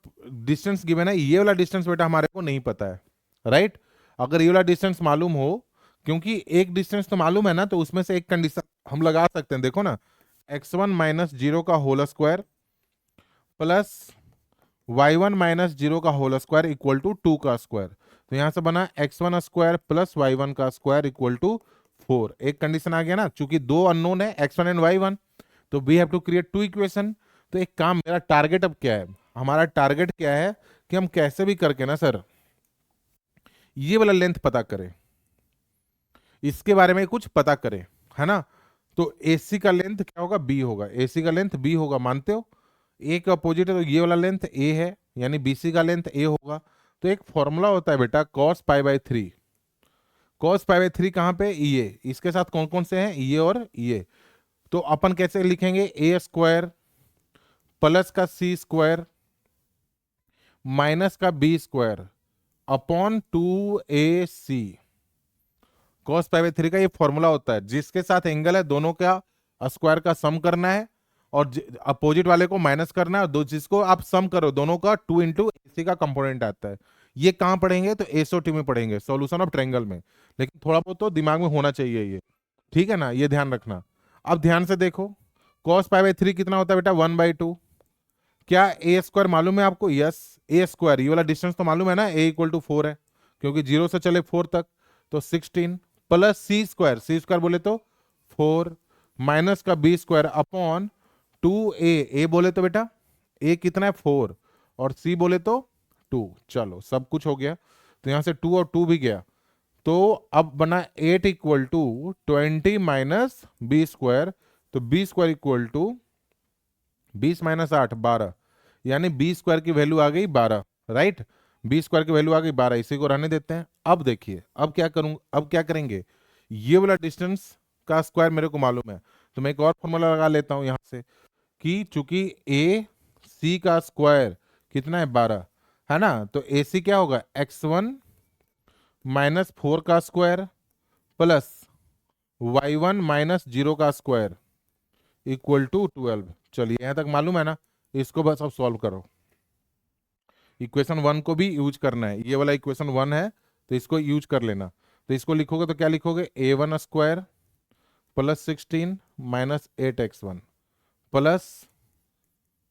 डिस्टेंस गिवन है, ये वाला डिस्टेंस बेटा हमारे को नहीं पता है, राइट। अगर ये वाला डिस्टेंस मालूम हो, क्योंकि एक डिस्टेंस तो मालूम है ना, तो उसमें से एक कंडीशन हम लगा सकते हैं। देखो ना, x1 माइनस 0 का whole square plus y1 minus 0 का होल स्क्वायर इक्वल टू 2 का स्क्वायर। तो यहां से बना x1 स्क्वायर प्लस y1 का स्क्वायर इक्वल टू 4। एक कंडीशन आ गया ना, चूंकि 2 अननोन है x1 एंड y1, तो we have to create 2 equation. तो एक काम, मेरा टारगेट अब क्या है, हमारा टारगेट क्या है कि हम कैसे भी करके ना सर ये वाला लेंथ पता करें, इसके बारे में कुछ पता करें, है ना। तो AC का लेंथ क्या होगा, B होगा, AC का लेंथ B होगा, मानते हो। A का अपोजिट है तो ये वाला लेंथ A है, यानी BC का लेंथ A होगा। तो एक फॉर्मूला होता है बेटा cos pi/3। cos pi/3 कहाँ पे, ये इसके साथ कौन कौन से हैं, ये और ये। तो अपन कैसे लिखेंगे, A स्क्वायर प्लस का C स्क्वायर माइनस का B square upon 2AC। cos pi/3 का ये फॉर्मूला होता है, जिसके साथ एंगल है दोनों का स्क्वायर का सम करना है और अपोजिट वाले को माइनस करना है, और दो जिसको आप सम करो दोनों का 2 इंटू AC का कंपोनेंट आता है। ये कहाँ पढ़ेंगे, तो एसओटी में पढ़ेंगे, सॉल्यूशन ऑफ ट्रायंगल में। लेकिन थोड़ा बहुत तो दिमाग में होना चाहिए ये, ठीक है ना, ये ध्यान रखना। अब ध्यान से देखो, cos pi/3 कितना होता है बेटा 1/2। क्या ए स्क्वायर मालूम है आपको, यस। ए स्क्वायर ये वाला डिस्टेंस तो मालूम है ना, ए इक्वल टू 4 है, क्योंकि 0 से चले 4 तक, तो 16 प्लस सी स्क्वायर बोले तो 4 माइनस का बी स्क्वायर अपॉन 2A। ए बोले तो बेटा ए कितना है 4 और सी बोले तो 2। चलो सब कुछ हो गया, तो यहां से 2 और 2 भी गया। तो अब बना 8 equal to 20 minus B square, तो B square equal to 20 minus 8 12, यानी बी स्क्वायर की वैल्यू आ गई 12, राइट। बी स्क्वायर की वैल्यू आ गई 12, इसी को रहने देते हैं। अब देखिए अब क्या करूं, अब क्या करेंगे, ये वाला डिस्टेंस का स्क्वायर मेरे को मालूम है, तो मैं एक और फॉर्मूला लगा लेता हूं यहां से, कि चूंकि ए सी का स्क्वायर कितना है 12, है ना, तो ए सी क्या होगा x1 माइनस 4 का स्क्वायर प्लस y1 माइनस 0 का स्क्वायर इक्वल टू 12। चलिए यहां तक मालूम है ना, इसको बस अब सॉल्व करो। इक्वेशन 1 को भी यूज करना है, ये वाला इक्वेशन 1 है तो इसको यूज कर लेना। तो इसको लिखोगे तो क्या लिखोगे, a1 square plus 16 minus 8x1 plus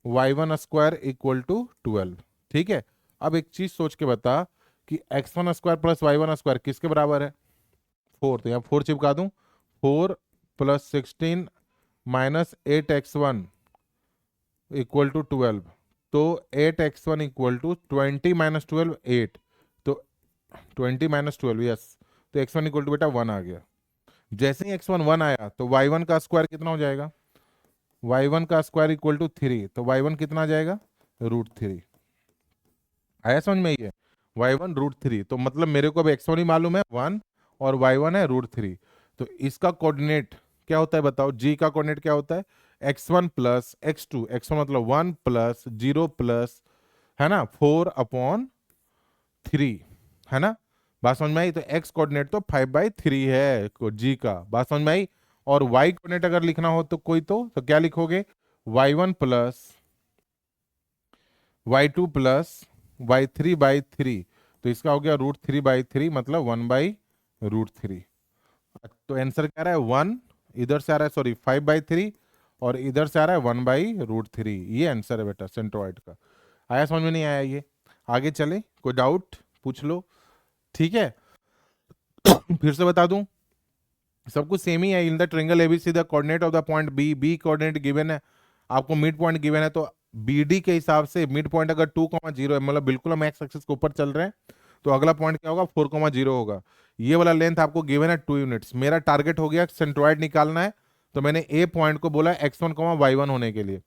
y1 square equal to 12। ठीक है। अब एक चीज सोच के बता कि x1 square plus y1 square किसके बराबर है, 4। तो यहाँ 4 चिपका दूं, 4 plus 16 minus 8x1 equal to 12, तो 8x1 इक्वल टू 20 माइनस 12 8, तो 20 माइनस 12 यस, तो x1 इक्वल टू बेटा 1 आ गया। जैसे ही x1 1 आया तो y1 का स्क्वायर कितना हो जाएगा, y1 का स्क्वायर इक्वल टू 3, तो y1 कितना आ जाएगा √3। आया समझ में ये, y1 √3, तो मतलब मेरे को अब x1 ही मालूम है 1 और y1 है √3, तो इसका कोऑर्डिनेट क्या होता है बताओ, g का कोऑर्डिनेट क्या होता है x1 प्लस x2, x1 मतलब 1 प्लस 0 प्लस है ना 4/3, है ना, बात समझ में आई। तो x कोऑर्डिनेट तो 5/3 है g का, बात समझ में आई। और y कोऑर्डिनेट अगर लिखना हो तो कोई तो क्या लिखोगे, y1 plus y2 plus y3/3, तो इसका हो गया √3/3 मतलब 1/√3। तो आंसर क्या आ रहा है 1, इधर से आ रहा है सॉरी 5/3 और इधर से आ रहा है 1/√3, ये आंसर है बेटा सेंट्रोइड का। आया समझ में नहीं आया ये, आगे चले, कोई डाउट पूछ लो, ठीक है। फिर से बता दूं, सब कुछ सेम ही है। In the triangle ABC the coordinate of the point B, B coordinate given है, आपको मिड पॉइंट गिवन है, तो बीडी के हिसाब से मिड पॉइंट अगर 2,0 है, मतलब बिल्कुल हम एक्स एक्सिस के ऊपर चल रहे हैं, तो अगला पॉइंट क्या होगा 4,0 होगा। ये वाला लेंथ आपको गिवन है 2 यूनिट्स। मेरा टारगेट हो गया सेंट्रोइड निकालना है, तो मैंने ए पॉइंट को बोला x1, y1 होने के लिए,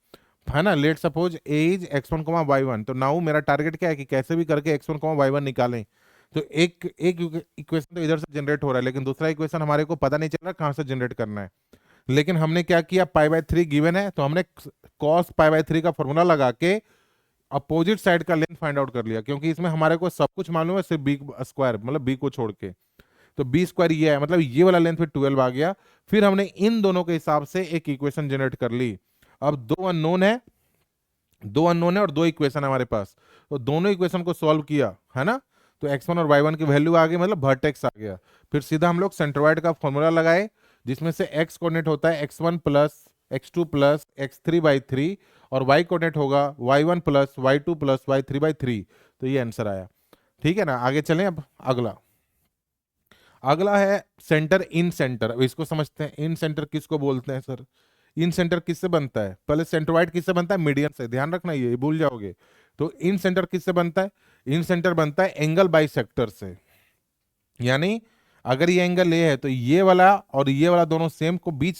है ना। Let suppose A is x1, y1, तो नाउ मेरा टारगेट क्या है कि कैसे भी करके x1, y1 निकालें। तो एक एक इक्वेशन तो इधर से जनरेट हो रहा है, लेकिन दूसरा इक्वेशन हमारे को पता नहीं चल रहा कहाँ से जनरेट करना है। लेकिन हमने क्या किया, π/3 गिवन है, तो हमने cos π/3 का फॉर्मूला लगा के अपोजिट साइड का लेंथ फाइंड आउट कर लिया, क्योंकि इसमें हमारे को सब कुछ मालूम है सिर्फ बी स्क्वायर, मतलब बी को छोड़ के। तो बी स्क्वायर ये है, मतलब ये वाला लेंथ फिर 12 आ गया। फिर हमने इन दोनों के हिसाब से एक इक्वेशन जनरेट कर ली। अब दो अननोन है और दो इक्वेशन है हमारे पास, तो दोनों इक्वेशन को सॉल्व किया, है ना। तो x1 और y1 की वैल्यू आ गई, मतलब वर्टेक्स आ गया। फिर सीधा हम लोग सेंट्रोइड का फॉर्मूला लगाए, जिसमें से x कोऑर्डिनेट होता है x1 plus x2 plus x3/3 और y कोऑर्डिनेट होगा y1 plus y2 plus y3/3, तो ये आंसर आया। ठीक है ना, आगे चलें। अब अगला अगला है सेंटर इन सेंटर। अब इसको समझते हैं, इन सेंटर किसको बोलते हैं सर। इन सेंटर किससे बनता है, पहले सेंट्रोइड किससे बनता है, मीडियन से, ध्यान रखना ये भूल जाओगे। तो इन सेंटर किससे बनता है, इन सेंटर बनता है एंगल बाइसेक्टर से। यानी अगर ये एंगल ए है तो ये वाला और ये वाला दोनों सेम को बीच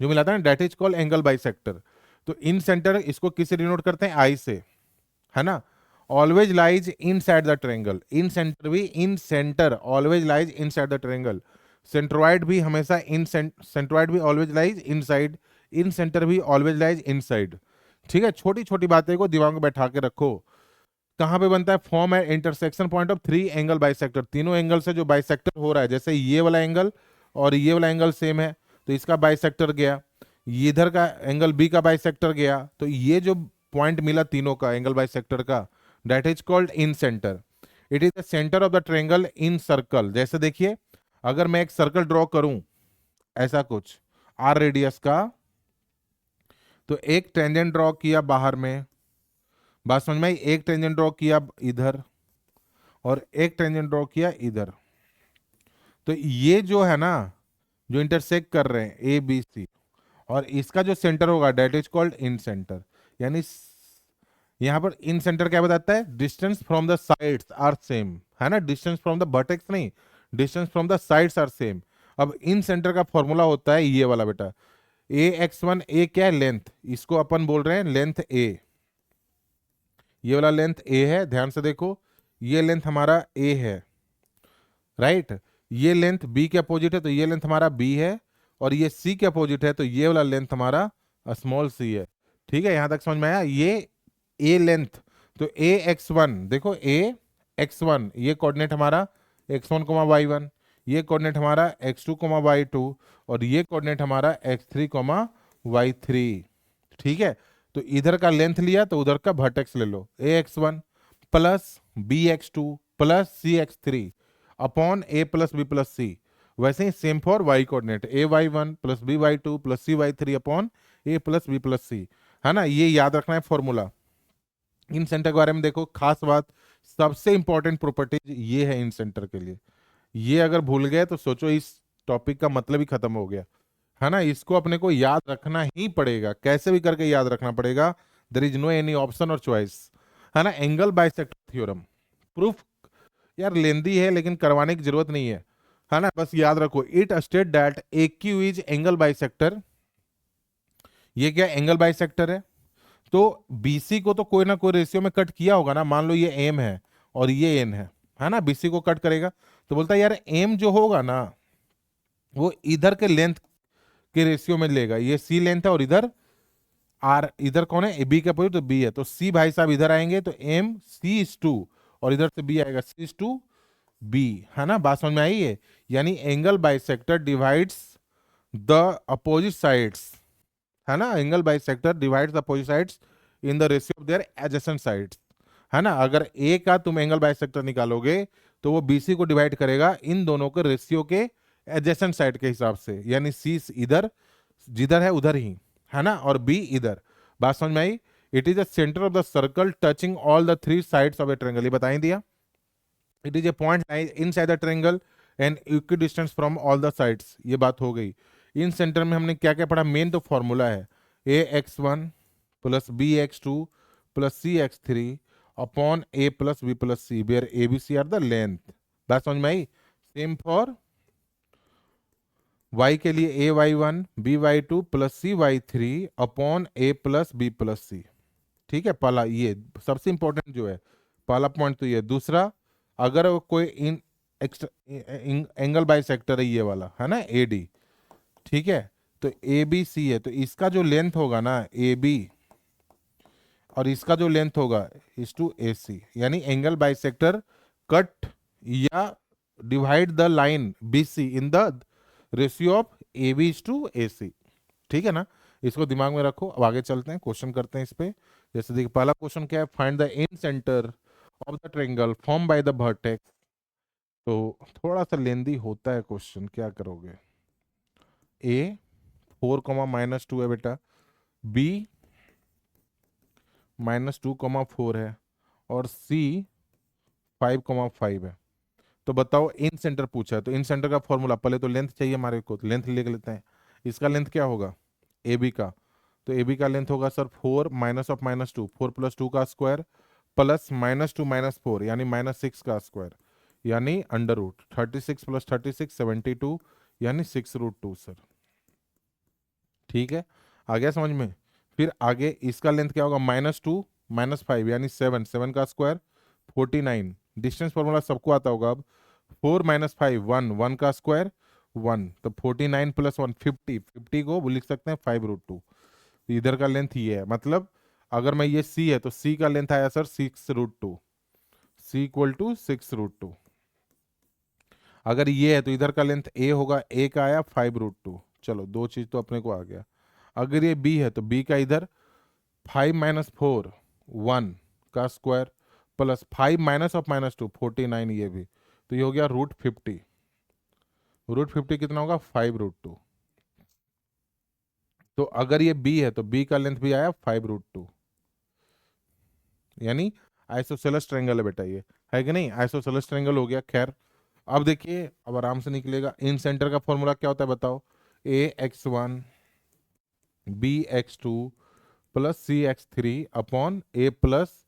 जो मिलाता है that is called angle bisector. तो इन सेंटर इसको किससे डिनोट करते हैं, आई से, है ना। Always lies inside the triangle, incentre भी, incentre always lies inside the triangle. Centroid भी हमेशा सेंट्रोइड भी always lies inside, incentre भी ऑलवेज लाइज इन साइड। ठीक है, छोटी छोटी बातें को दिमाग में बैठा के रखो। कहां पे बनता है, फॉर्म है intersection point of 3 angle bisector, तीनों एंगल से जो बाइसेक्टर हो रहा है, जैसे ये वाला एंगल और ये वाला एंगल सेम है, तो इसका बाइसेक्टर गया, ये इधर का एंगल बी का बाइसेक्टर गया, तो ये जो पॉइंट मिला तीनों का एंगल बाइसेक्टर का, that is called in centre. It is the centre of the triangle in circle. जैसे देखिए, अगर मैं एक सर्कल ड्रॉ करूं ऐसा कुछ आर रेडियस का, तो एक टेंजेंट ड्रॉ किया बाहर में, बात समझ में आई, एक टेंजेंट ड्रॉ किया इधर और एक टेंजेंट ड्रॉ किया इधर, तो ये जो है ना, जो इंटरसेक्ट कर रहे हैं ए बी सी, और इसका जो सेंटर होगा that is called incentre. यानी यहां पर इन सेंटर क्या बताता है, distance from the sides are same, है ना, डिस्टेंस फ्रॉम द वर्टेक्स नहीं, distance from the sides are same. अब इन सेंटर का फॉर्मूला होता है ये वाला बेटा, ax1, ए क्या है लेंथ, इसको अपन बोल रहे हैं लेंथ a, ये वाला लेंथ a है, ध्यान से देखो, ये लेंथ हमारा a है, राइट। ये लेंथ b के अपोजिट है, तो ये लेंथ हमारा b है, और ये c के अपोजिट है, तो ये वाला लेंथ हमारा स्मॉल c है। ठीक है, यहां तक समझ में आया, ये a लेंथ, तो ax1 देखो, ax1 ये कोऑर्डिनेट हमारा x1, y1, ये कोऑर्डिनेट हमारा x2, y2, और ये कोऑर्डिनेट हमारा x3, y3। ठीक है, तो इधर का लेंथ लिया तो उधर का वर्टेक्स ले लो, ax1 plus bx2 plus cx3 upon a plus b plus c। वैसे ही same for y coordinate, ay1 plus by2 plus cy3 upon a plus b plus c, है ना। ये याद रखना है फॉर्मूला। इन सेंटर के बारे में देखो, खास बात, सबसे इंपॉर्टेंट प्रॉपर्टीज ये है इन सेंटर के लिए, ये अगर भूल गए तो सोचो इस टॉपिक का मतलब ही खत्म हो गया। है ना, इसको अपने को याद रखना ही पड़ेगा, कैसे भी करके याद रखना पड़ेगा। There is no any option और चॉइस, है ना। एंगल बाइसेक्टर थ्योरम प्रूफ यार लेंदी है, लेकिन करवाने की जरूरत नहीं है ना, बस याद रखो। It state that A Q is angle bisector. ये क्या एंगल बाइसेक्टर है? तो बीसी को तो कोई ना कोई रेशियो में कट किया होगा ना, मान लो ये एम है और ये एन है ना, बीसी को कट करेगा। तो बोलता है यार एम जो होगा ना वो इधर के लेंथ के रेशियो में लेगा, ये सी लेंथ है और इधर आर, इधर कौन है, बी का अपोजिट तो बी है, तो सी भाई साहब इधर आएंगे तो एम सी इज टू, और इधर से बी आएगा सी इज टू बी, है ना, बात समझ में आई है। यानी angle bisector divides the opposite sides, है ना, angle bisector divides the opposite sides in the ratio of their adjacent sides, है ना। अगर ए का तुम एंगल बाइसेक्टर निकालोगे तो वो बीसी को डिवाइड करेगा इन दोनों के रेशियो के एडजेसेंट साइड के हिसाब से, यानी सी इधर जिधर है उधर ही, है ना, और बी इधर। बात समझ में आई। It is the centre of the circle touching all the three sides of a triangle, ये बता ही दिया। It is a point inside the triangle and equidistance from all the sides, ये बात हो गई। इन सेंटर में हमने क्या क्या पढ़ा, मेन तो फॉर्मूला है A x one plus B x two plus C x three upon A plus B plus C, where A B C are the length. बात समझ में आई। सेम फॉर y के लिए A y one B y two plus C y three upon A plus B plus C. ठीक है, पहला ये सबसे इंपॉर्टेंट जो है, पहला पॉइंट तो ये। दूसरा, अगर वो कोई इन एंगल बाइसेक्टर है ये वाला, है ना, ए डी, ठीक है, तो ए बी सी है, तो इसका जो लेंथ होगा ना ए बी और इसका जो लेंथ होगा इज टू ए सी, यानी एंगल बाइसेक्टर कट या divide the line B C in the ratio of A B is to A C. ठीक है ना, इसको दिमाग में रखो। अब आगे चलते हैं, क्वेश्चन करते हैं इस पे। जैसे देखिए पहला क्वेश्चन क्या है, find the in centre of the triangle form by the vertex. तो थोड़ा सा लेंदी होता है क्वेश्चन, क्या करोगे। ए 4, -2 है बेटा, बी -2, 4 है, और सी 5, 5 है। तो बताओ इन सेंटर पूछा है, तो इन सेंटर का फॉर्मूला, पहले तो लेंथ चाहिए हमारे को, तो लेंथ ले लेते हैं। इसका लेंथ क्या होगा ए बी का, तो ए बी का लेंथ होगा सर 4 माइनस ऑफ -2, 4 + 2 का स्क्वायर प्लस -2 - 4 यानी -6 का स्क्वायर, यानी अंडर रूट 36 + 36 72, यानी 6√2 सर। ठीक है, आ गया समझ में। फिर आगे इसका लेंथ क्या होगा, -2 -5 यानी 7, 7 का स्क्वायर 49। डिस्टेंस फॉर्मूला सबको आता होगा। अब 4 - 5 1, 1 का स्क्वायर 1, तो 49 + 1 50, 50 को वो लिख सकते हैं 5√2। तो इधर का लेंथ ये है, मतलब अगर मैं ये सी है तो सी का लेंथ आया सर 6√2, सी इक्वल टू 6√2। अगर ये है तो इधर का लेंथ ए होगा, ए का आया 5√2। चलो दो चीज तो अपने को आ गया। अगर ये बी है तो बी का इधर 5 - 4 1 का स्क्वायर प्लस 5 माइनस ऑफ -2 49, ये भी, तो ये हो गया √50। √50 कितना होगा, 5√2। तो अगर ये बी है तो बी का लेंथ भी आया 5√2, यानी आइसोसेलेस ट्रायंगल है बेटा ये, है कि नहीं, आइसोसेलेस ट्रायंगल हो गया। खैर अब देखिए, अब आराम से निकलेगा। इन सेंटर का फॉर्मूला क्या होता है बताओ, A x one B x two plus C x three upon A plus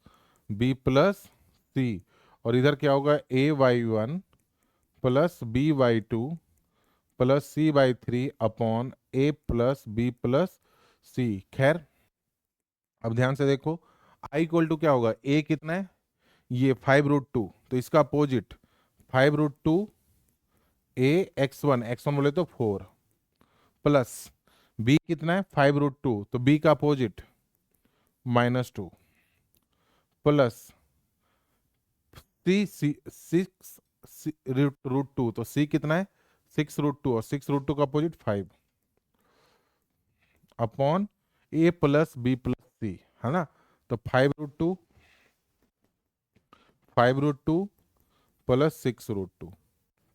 B plus C, और इधर क्या होगा, A y one plus B y two plus C by three upon A plus B plus C. खैर अब ध्यान से देखो, I equal to क्या होगा, ए कितना है, ये 5√2, तो इसका अपोजिट 5√2 ए x1 बोले तो 4 प्लस बी कितना है 5√2, तो बी का अपोजिट -2 प्लस सी 6√2, तो सी कितना है 6√2, और 6√2 का opposite 5 upon A plus B plus सी, है ना। तो 5√2 प्लस 6√2,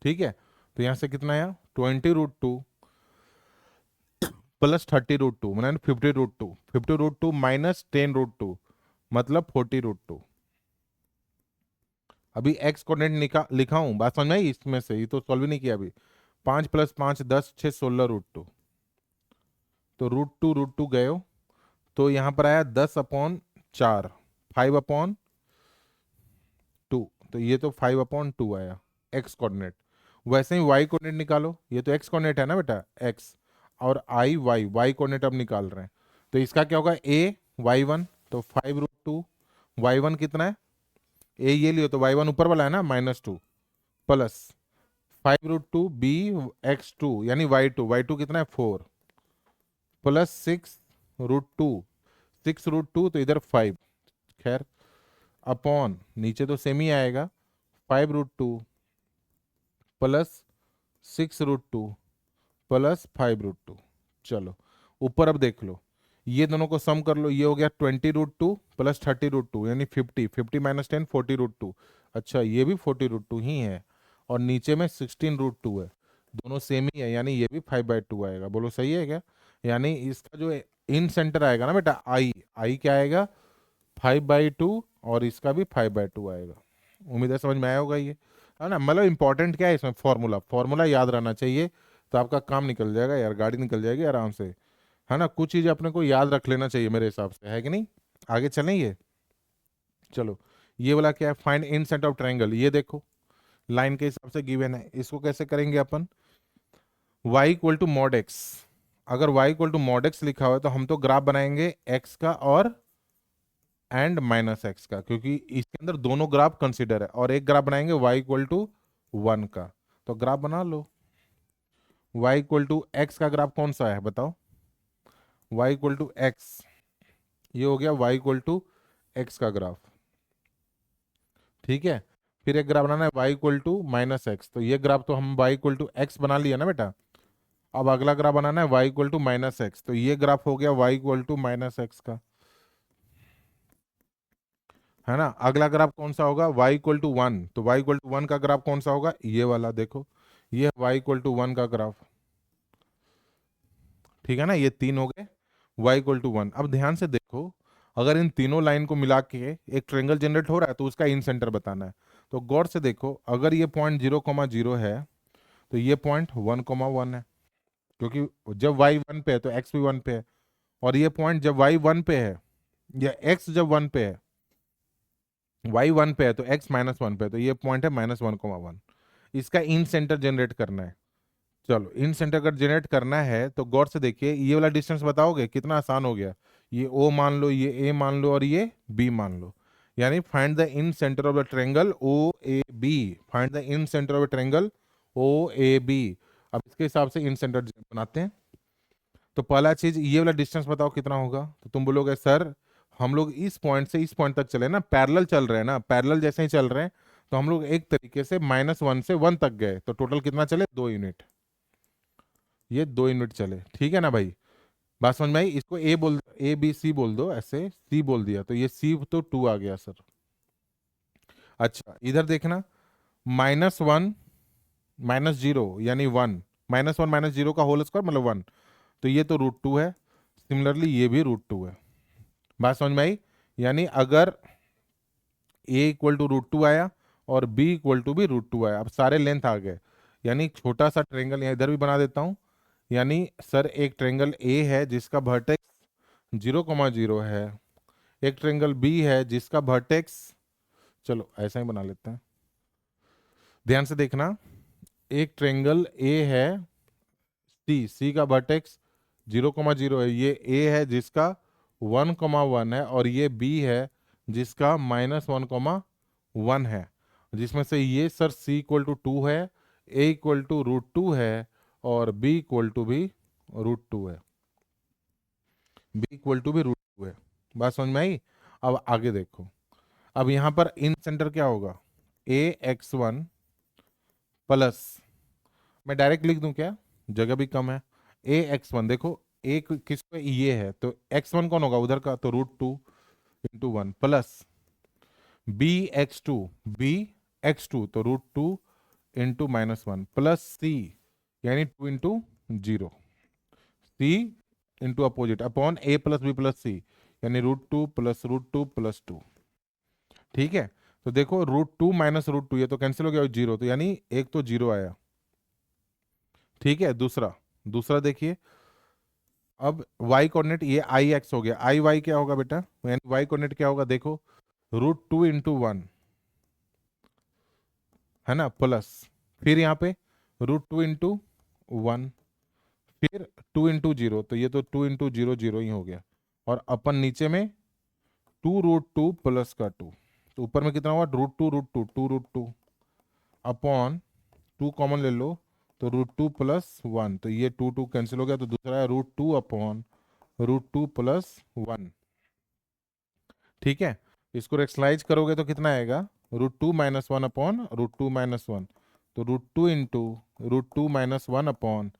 ठीक है। तो यहाँ से कितना आया 20√2 प्लस 30√2 मतलब 50√2, 50√2 माइनस 10√2 मतलब 40√2। अभी एक्स कोऑर्डिनेट लिखा हूं, बात समझ में आई, इसमें से ये तो सॉल्व ही नहीं किया अभी। 5 + 5 10 6 16√2, तो रूट टू गए हो, तो यहाँ पर आया 10/4, 5/2, तो ये तो 5/2 आया एक्स कोऑर्डिनेट। वैसे ही वाई कोऑर्डिनेट निकालो, ये तो एक्स कोऑर्डिनेट है ना बेटा, एक्स, और आई वाई, वाई कोऑर्डिनेट अब निकाल रहे हैं। तो इसका क्या होगा, ए y1, तो 5√2, y1 कितना है, ए ये लियो तो y1 ऊपर वाला है ना -2, प्लस 5√2 बी x2 यानी y2 कितना है 4, प्लस 6√2, 6√2 तो इधर 5, खैर अपॉन नीचे तो सेम ही आएगा, 5√2 प्लस 6√2 प्लस 5√2। चलो ऊपर अब देख लो, ये दोनों को सम कर लो, ये हो गया 20√2 प्लस 30√2 यानी 50, 50 - 10 40√2। अच्छा ये भी 40√2 ही है, और नीचे में 16√2 है, दोनों सेम ही है, यानी ये भी 5/2 आएगा। बोलो सही है क्या? यानी इसका जो इन सेंटर आएगा ना बेटा, आई आई क्या आएगा 5/2, और इसका भी 5/2 आएगा। उम्मीद है समझ में आया होगा ये, है ना। मतलब इंपॉर्टेंट क्या है इसमें, फॉर्मूला, फॉर्मूला याद रहना चाहिए, तो आपका काम निकल जाएगा यार, गाड़ी निकल जाएगी आराम से, है ना। कुछ चीज़ अपने को याद रख लेना चाहिए मेरे हिसाब से, है कि नहीं। आगे चलेंगे, चलो। ये वाला क्या है, find in centre of triangle, ये देखो लाइन के हिसाब से गिवन है, इसको कैसे करेंगे अपन, y equal to mod x. अगर y equal to mod x लिखा हुआ है तो हम तो ग्राफ बनाएंगे x का और एंड -x का, क्योंकि इसके अंदर दोनों ग्राफ कंसीडर है, और एक ग्राफ बनाएंगे y इक्वल टू 1 का। तो ग्राफ बना लो, y इक्वल टू एक्स का ग्राफ कौन सा है बताओ, y इक्वल टू एक्स, ये हो गया y इक्वल टू एक्स का ग्राफ, ठीक है। फिर एक ग्राफ बनाना है y इक्वल टू -x, तो ये ग्राफ तो हम y इक्वल टू एक्स बना लिया ना बेटा। अब अगला ग्राफ बनाना है y इक्वल टू -x, तो ये ग्राफ हो गया y इक्वल टू -x का, है ना। अगला ग्राफ कौन सा होगा, y इक्वल टू 1, तो y इक्वल टू 1 का ग्राफ कौन सा होगा, ये वाला देखो, ये y इक्वल टू 1 का ग्राफ, ठीक है ना। ये तीन हो गए y इक्वल टू 1। अब ध्यान से देखो, अगर इन तीनों लाइन को मिला के एक ट्रायंगल जनरेट हो रहा है तो उसका इन सेंटर बताना है। तो गौर से देखो, अगर ये पॉइंट 0,0 है तो ये पॉइंट 1,1 है, क्योंकि जब y 1 पे है तो x भी 1 पे है, और ये पॉइंट जब y 1 पे है, या x जब 1 पे है, y 1 पे है तो x -1 पे है, तो ये पॉइंट है -1,1। इसका इन सेंटर जनरेट करना है। चलो इन सेंटर अगर जनरेट करना है तो गौर से देखिए, ये वाला डिस्टेंस बताओगे, कितना आसान हो गया, ये O मान लो, ये A मान लो, और ये B मान लो। यानी find the in centre of the triangle OAB, find the in centre of the triangle OAB। अब इसके हिसाब से इन सेंटर बनाते हैं। तो पहला चीज, ये वाला डिस्टेंस बताओ कितना होगा, तो तुम बोलोगे सर हम लोग इस पॉइंट से इस पॉइंट तक चले ना, पैरेलल चल रहे हैं ना, पैरेलल जैसे ही चल रहे हैं, तो हम लोग एक तरीके से -1 से 1 तक गए, तो टोटल कितना चले, 2 यूनिट, ये 2 यूनिट चले, ठीक है ना भाई। बात समझ में आई। इसको ए बोल, ABC बोल दो, ऐसे C बोल दिया तो ये C तो 2 आ गया सर। अच्छा इधर देखना, -1 -0 यानी 1, -1 -0 का होल स्क्वायर मतलब 1, तो ये तो √2 है, सिमिलरली ये भी √2 है। बात समझ में आई। यानी अगर a इक्वल टू √2 आया और b इक्वल टू भी √2 आया, अब सारे लेंथ आ गए, यानी एक छोटा सा ट्रायंगल यहाँ इधर भी बना देता हूँ। यानी सर एक ट्रायंगल A है जिसका वर्टेक्स 0,0 है, एक ट्रायंगल B है जिसका वर्टेक्स, चलो ऐसा ही बना लेते हैं, ध्यान से देखना, एक ट्रायंगल A है C का वर्टेक्स 0,0 है, ये A है जिसका 1,1 है, और ये B है जिसका -1,1 है, जिसमें से ये सर C इक्वल टू 2 है, A इक्वल टू √2 है, और B इक्वल टू भी √2 है, B इक्वल टू भी √2 है। बात समझ में आई। अब आगे देखो, अब यहाँ पर इन सेंटर क्या होगा, AX1 प्लस, मैं डायरेक्ट लिख दूं क्या, जगह भी कम है, AX1 देखो, एक किसको ये है तो x1 कौन होगा उधर का, तो √2 × 1 प्लस B x2 तो √2 × -1 प्लस C यानी 2 × 0, C into opposite upon A plus B plus C, यानी √2 प्लस √2 प्लस 2, ठीक है। तो देखो √2 - √2 ये तो कैंसिल हो गया 0, तो यानी एक तो 0 आया, ठीक है। दूसरा, दूसरा देखिए, अब y कोऑर्डिनेट ये आई एक्स हो गया, आई वाई क्या होगा बेटा, यानी y कोऑर्डिनेट क्या होगा देखो, √2 × 1 है ना, प्लस फिर यहाँ पे √2 × 1, फिर 2 × 0, तो ये तो 2 × 0 ही हो गया, और अपन नीचे में 2√2 प्लस का 2, तो ऊपर में कितना हुआ, √2 √2 2√2 अपॉन 2 कॉमन ले लो तो √2 + 1, तो ये 2 कैंसिल हो गया, तो दूसरा है √2 अपॉन √2 + 1। ठीक है, इसको रेक्सलाइज करोगे तो कितना आएगा, √2 - 1 अपॉन √2 - 1, तो √2 × √2 - 1 अपॉन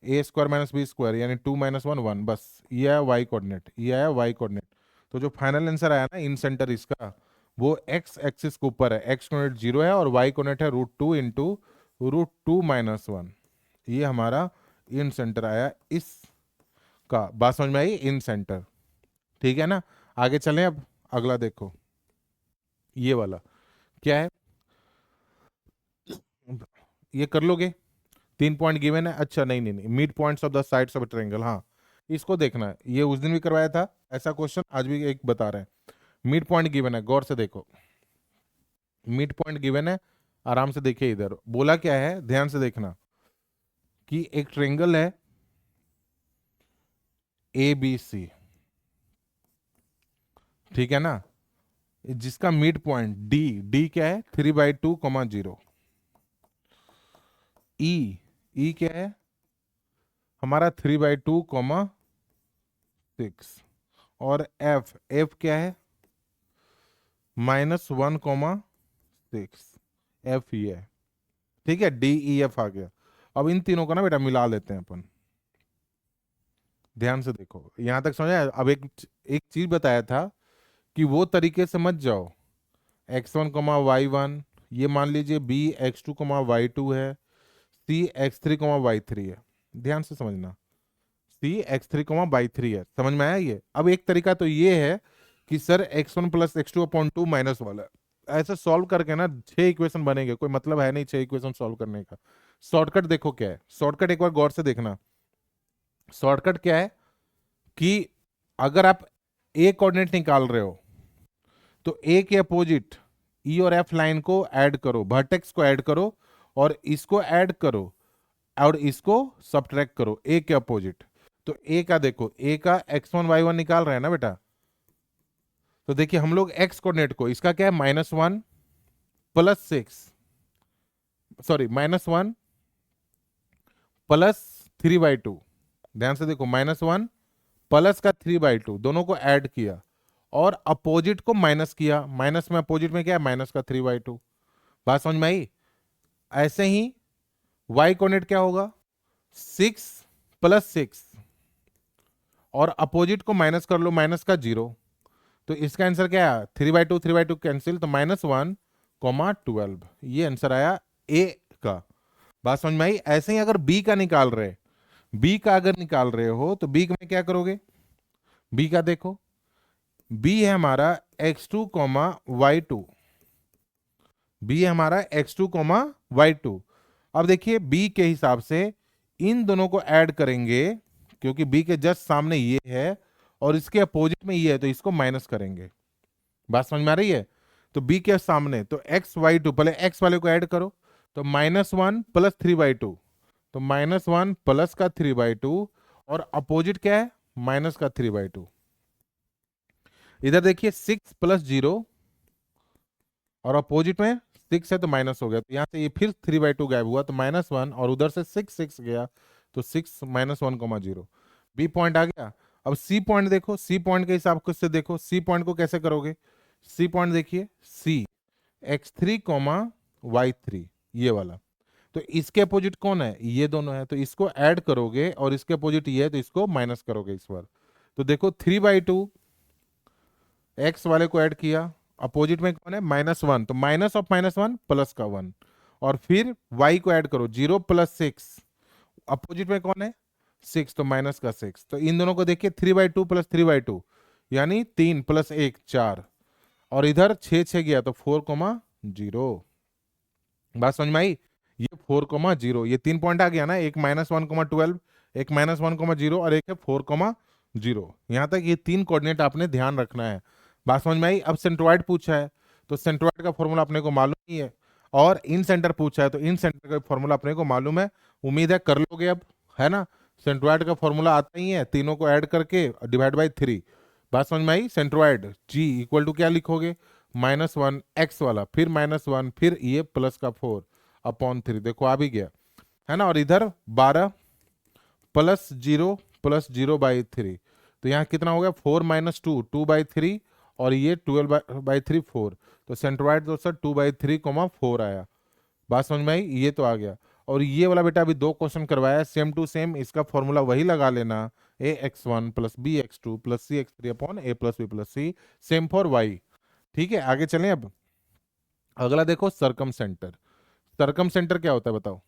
a² - b², यानी 2 - 1 1, बस ये आया वाई कोऑर्डिनेट, ये आया वाई कोऑर्डिनेट। तो जो फाइनल आंसर आया ना इन सेंटर इसका, वो एक्स एक्सिस के ऊपर है, एक्स कोऑर्डिनेट 0 है और वाई कोऑर्डिनेट है √2 × √2 - 1। ये हमारा इन सेंटर आया इसका, बात समझ में आई, इन सेंटर। ठीक है ना, आगे चलें, अब अगला देखो, ये वाला क्या है, ये कर लोगे, 3 पॉइंट गिवन है, अच्छा नहीं नहीं नहीं, mid points of the sides of a triangle, हाँ इसको देखना है, ये उस दिन भी करवाया था ऐसा क्वेश्चन, आज भी एक बता रहे हैं। मिड पॉइंट गिवन है, गौर से देखो, मिड पॉइंट गिवन है, आराम से देखिए, इधर बोला क्या है, ध्यान से देखना कि एक ट्रायंगल है ABC, ठीक है ना, जिसका मिड पॉइंट डी क्या है, 3/2, 0। ई क्या है हमारा, 3/2, 6, और एफ क्या है, -1, 6, एफ ये है। ठीक है, DEF आ गया। अब इन तीनों को ना बेटा मिला लेते हैं अपन, ध्यान से देखो, यहां तक समझ आया। अब एक चीज बताया था कि वो तरीके से मत जाओ, x1, y1, ये मान लीजिए B x2, y2 है, C x3, y3 है, ध्यान से समझना, C x3, y3 है, समझ में आया ये। अब एक तरीका तो ये है कि सर x1 + x2/2 माइनस वाला, ऐसे सॉल्व करके ना 6 इक्वेशन बनेंगे, कोई मतलब है नहीं 6 इक्वेशन सॉल्व करने का। शॉर्टकट देखो क्या है, शॉर्टकट एक बार गौर से देखना, शॉर्टकट क्या है कि अगर आप ए कोऑर्डिनेट निकाल रहे हो तो ए के अपोजिट ई और एफ लाइन को ऐड करो, वर्टेक्स को ऐड करो, और इसको ऐड करो और इसको सब्ट्रैक्ट करो ए के अपोजिट। तो ए का देखो, ए का x1 y1 निकाल रहे हैं ना बेटा, तो देखिए हम लोग एक्स कोऑर्डिनेट को, इसका क्या है, -1 + 6, सॉरी -1 + 3/2, ध्यान से देखो, -1 प्लस का 3/2, दोनों को ऐड किया और अपोजिट को माइनस किया, माइनस में अपोजिट में क्या है, माइनस का 3/2। बात समझ में आई। ऐसे ही y कोऑर्डिनेट क्या होगा, 6 + 6, और अपोजिट को माइनस कर लो, माइनस का 0, तो इसका आंसर क्या है, 3/2 3/2 कैंसिल, तो -1, 12, ये आंसर आया ए का। बात समझ में आई। ऐसे ही अगर बी का निकाल रहे, बी का अगर निकाल रहे हो तो बी में क्या करोगे, बी का देखो, बी है हमारा x2, y2, बी है हमारा x2, y2। अब देखिए बी के हिसाब से इन दोनों को ऐड करेंगे, क्योंकि बी के जस्ट सामने ये है और इसके अपोजिट में ये है, तो इसको माइनस करेंगे। बात समझ में आ रही है। तो बी के सामने तो x y2, पहले x वाले को ऐड करो, तो -1 + 3/2, तो -1 प्लस का 3/2, और अपोजिट क्या है, माइनस का 3/2। इधर देखिए 6 + 0, और अपोजिट में 6 है तो माइनस हो गया, तो यहाँ से ये फिर 3/2 गायब हुआ, तो -1, और उधर से 6 गया, तो 6 - 1, 0, बी पॉइंट आ गया। अब सी पॉइंट देखो, सी पॉइंट के हिसाब से देखो, सी पॉइंट को कैसे करोगे, सी पॉइंट देखिए, सी x3, y3, ये वाला, तो इसके अपोजिट कौन है, ये दोनों है, तो इसको ऐड करोगे और इसके अपोजिट ये है, तो इसको माइनस करोगे इस बार। तो देखो 3/2 एक्स वाले को ऐड किया, अपोजिट में कौन है, -1, तो माइनस ऑफ -1 प्लस का 1, और फिर y को ऐड करो, 0 + 6, अपोजिट में कौन है, 6, तो माइनस का 6, तो इन दोनों को देखिए 3/2 + 3/2, यानी 3 + 1 4, और इधर 6 गया, तो 4, 0। बात समझ में आई। ये 4, 0, ये 3 पॉइंट आ गया ना, एक -1, 12, एक -1,0 और एक है 4,0। यहाँ तक ये 3 कोऑर्डिनेट आपने ध्यान रखना है। बात समझ में आई? अब सेंट्रोइड पूछा है तो सेंट्रोइड का फॉर्मूला अपने को मालूम ही है, और इन सेंटर पूछा है तो इन सेंटर का फॉर्मूला अपने को मालूम है। उम्मीद है कर लोगे अब, है ना? सेंट्रोइड का फॉर्मूला आता ही है, तीनों को ऐड करके डिवाइड बाई 3। बात समझ में आई? सेंट्रोइड जी इक्वल टू क्या लिखोगे, -1 एक्स वाला, फिर -1, फिर ये प्लस का 4/3। देखो आ भी गया, है ना? और इधर 12 + 0 तो यहाँ कितना हो गया, 4 - 2 2/3, और ये 12/3 4। तो सेंट्रोइड दोस्तों 2/3, 4 आया। बात समझ में आई? ये तो आ गया। और ये वाला बेटा अभी 2 क्वेश्चन करवाया सेम टू सेम, इसका फॉर्मूला वही लगा लेना, ax1 + bx2 + cx3 upon a + b + c, same for y। ठीक है, आगे चलें। अब अगला देखो, सरकम सेंटर। सरकम सेंटर क्या होता है बताओ?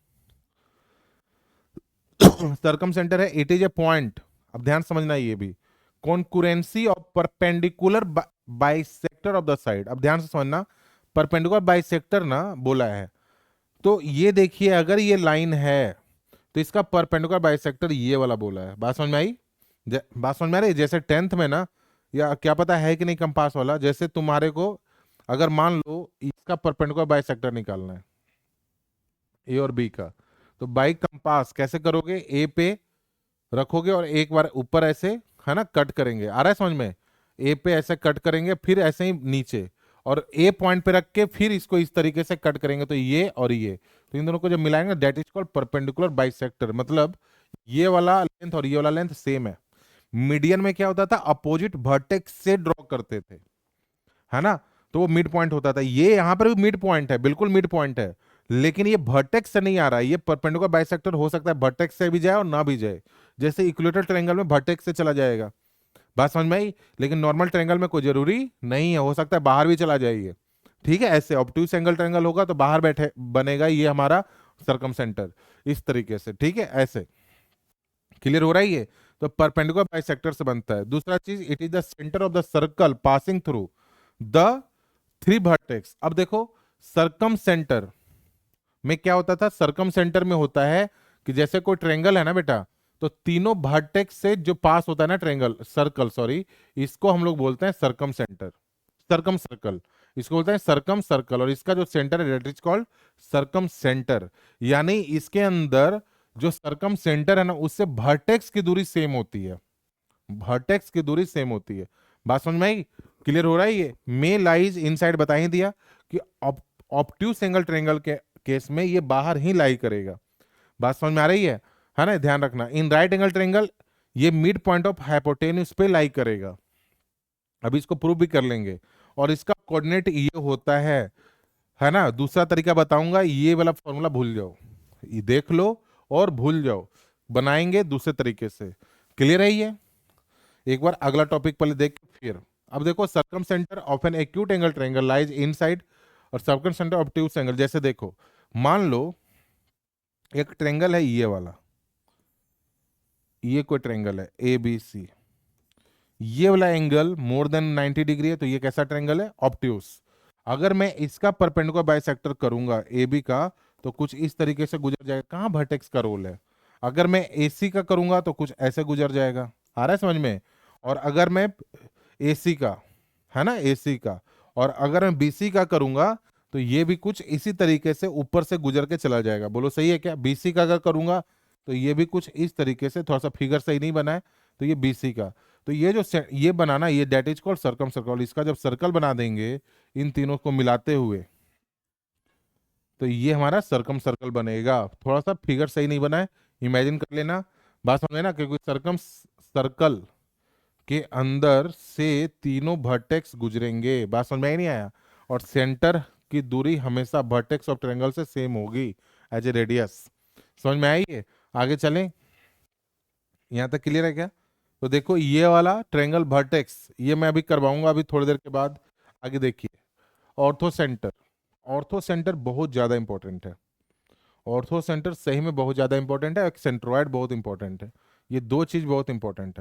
सरकम सेंटर है, इट इज ए पॉइंट, अब ध्यान समझना ये भी, concurrency of perpendicular bisector of the side. अब ध्यान से समझना, परपेंडिकुलर बाइसेक्टर ना बोला है, तो ये देखिए अगर ये लाइन है तो इसका परपेंडिकुलर बाइसेक्टर ये वाला बोला है। बात समझ में आई? बात समझ में आ रही है? जैसे 10th में ना, या क्या पता है कि नहीं कंपास वाला, जैसे तुम्हारे को अगर मान लो इसका परपेंडिकुलर बाइसेक्टर निकालना है ए और बी का, तो बाई कंपास कैसे करोगे, ए पे रखोगे और एक बार ऊपर ऐसे, है ना, कट करेंगे। आ रहा है समझ में? ए पे ऐसे कट करेंगे, फिर ऐसे ही नीचे, और ए पॉइंट पे रख के फिर इसको इस तरीके से कट करेंगे, तो ये और ये, तो इन दोनों को जब मिलाएंगे that is called perpendicular bisector. मतलब ये वाला लेंथ और ये वाला लेंथ सेम है। मीडियन में क्या होता था, अपोजिट वर्टेक्स से ड्रॉ करते थे, है ना? तो वो मिड पॉइंट होता था। ये यहाँ पर भी मिड पॉइंट है, बिल्कुल मिड पॉइंट है, लेकिन ये वर्टेक्स से नहीं आ रहा है। ये परपेंडिकुलर बाइसेक्टर हो सकता है वर्टेक्स से भी जाए और ना भी जाए, जैसे इक्वेटर ट्रायंगल में वर्टेक्स से चला जाएगा। बात समझ में आई? लेकिन नॉर्मल ट्रायंगल में कोई जरूरी नहीं है, हो सकता है बाहर भी चला जाइए। ठीक है, ऐसे ऑब्ट्यूज एंगल ट्रायंगल होगा तो बाहर बैठे बनेगा ये हमारा सरकम सेंटर, इस तरीके से। ठीक है, ऐसे क्लियर हो रहा है ये? तो परपेंडिकुलर बाइसेक्टर से बनता है। दूसरा चीज, it is the centre of the circle passing through the 3 vertex. अब देखो सरकम सेंटर में क्या होता था, सरकम सेंटर में होता है कि जैसे कोई ट्रायंगल है ना बेटा, तो तीनों वर्टेक्स से जो पास होता है ना ट्रायंगल, सर्कल सॉरी, इसको हम लोग बोलते हैं सरकम सेंटर, सरकम सर्कल, इसको बोलते हैं सरकम सर्कल। और इसका जो सेंटर है दैट इज कॉल्ड सरकम सेंटर। यानी इसके अंदर जो सरकम सेंटर है ना, उससे वर्टेक्स की दूरी सेम होती है, वर्टेक्स की दूरी सेम होती है। बात समझ में आई? क्लियर हो रहा है? ये मे लाइज इनसाइड बता ही दिया कि ऑब्ट्यूज एंगल ट्रायंगल के केस में ये बाहर ही लाई करेगा। बात समझ में आ रही है ना? ध्यान रखना, इन राइट एंगल ट्रायंगल ये मिड पॉइंट ऑफ हाइपोटेन्यूज पे लाई करेगा। अभी इसको प्रूव भी कर लेंगे। और इसका कोऑर्डिनेट ये होता है ना? दूसरा तरीका बताऊंगा, ये वाला फॉर्मूला भूल जाओ, ये देख लो और भूल जाओ, बनाएंगे दूसरे तरीके से। क्लियर है ये? एक बार अगला टॉपिक पहले देख के फिर। अब देखो, circumcentre of an acute angle triangle lies inside, और circumcentre of obtuse angle. जैसे देखो, मान लो एक ट्रायंगल है ये वाला, ये कोई ट्रायंगल है ए बी सी, ये वाला एंगल मोर देन 90 डिग्री है, तो ये कैसा ट्रायंगल है, ऑब्ट्यूज। अगर मैं इसका परपेंडिकुलर बाइसेक्टर करूंगा ए बी का, तो कुछ इस तरीके से गुजर जाएगा। कहाँ वर्टेक्स का रोल है? अगर मैं एसी का करूंगा तो कुछ ऐसे गुजर जाएगा। आ रहा है समझ में? और अगर मैं एसी का, है ना, एसी का, और अगर मैं बीसी का करूंगा तो ये भी कुछ इसी तरीके से ऊपर से गुजर के चला जाएगा। बोलो सही है क्या? बीसी का अगर करूंगा तो ये भी कुछ इस तरीके से, थोड़ा सा फिगर सही नहीं बना है, तो ये बीसी का, तो ये जो ये बनाना, ये that is called circum circle. इसका जब सर्कल बना देंगे इन तीनों को मिलाते हुए, तो ये हमारा सर्कम सर्कल बनेगा। थोड़ा सा फिगर सही नहीं बना है, इमेजिन कर लेना। बात समझ ना? क्योंकि सर्कम सर्कल के अंदर से तीनों वर्टेक्स गुजरेंगे। बात समझ में ही नहीं आया? और सेंटर की दूरी हमेशा वर्टेक्स ऑफ ट्रायंगल से सेम होगी एज ए रेडियस। समझ में आई है? आगे चलें, यहाँ तक क्लियर है क्या? तो देखो ये वाला ट्रायंगल वर्टेक्स, ये मैं अभी करवाऊंगा अभी थोड़ी देर के बाद। आगे देखिए, ऑर्थो सेंटर। ऑर्थो सेंटर बहुत ज्यादा इंपॉर्टेंट है, ऑर्थो सेंटर सही में बहुत ज्यादा इंपॉर्टेंट है। एक सेंट्रोइड बहुत इंपॉर्टेंट है, ये दो चीज बहुत इंपॉर्टेंट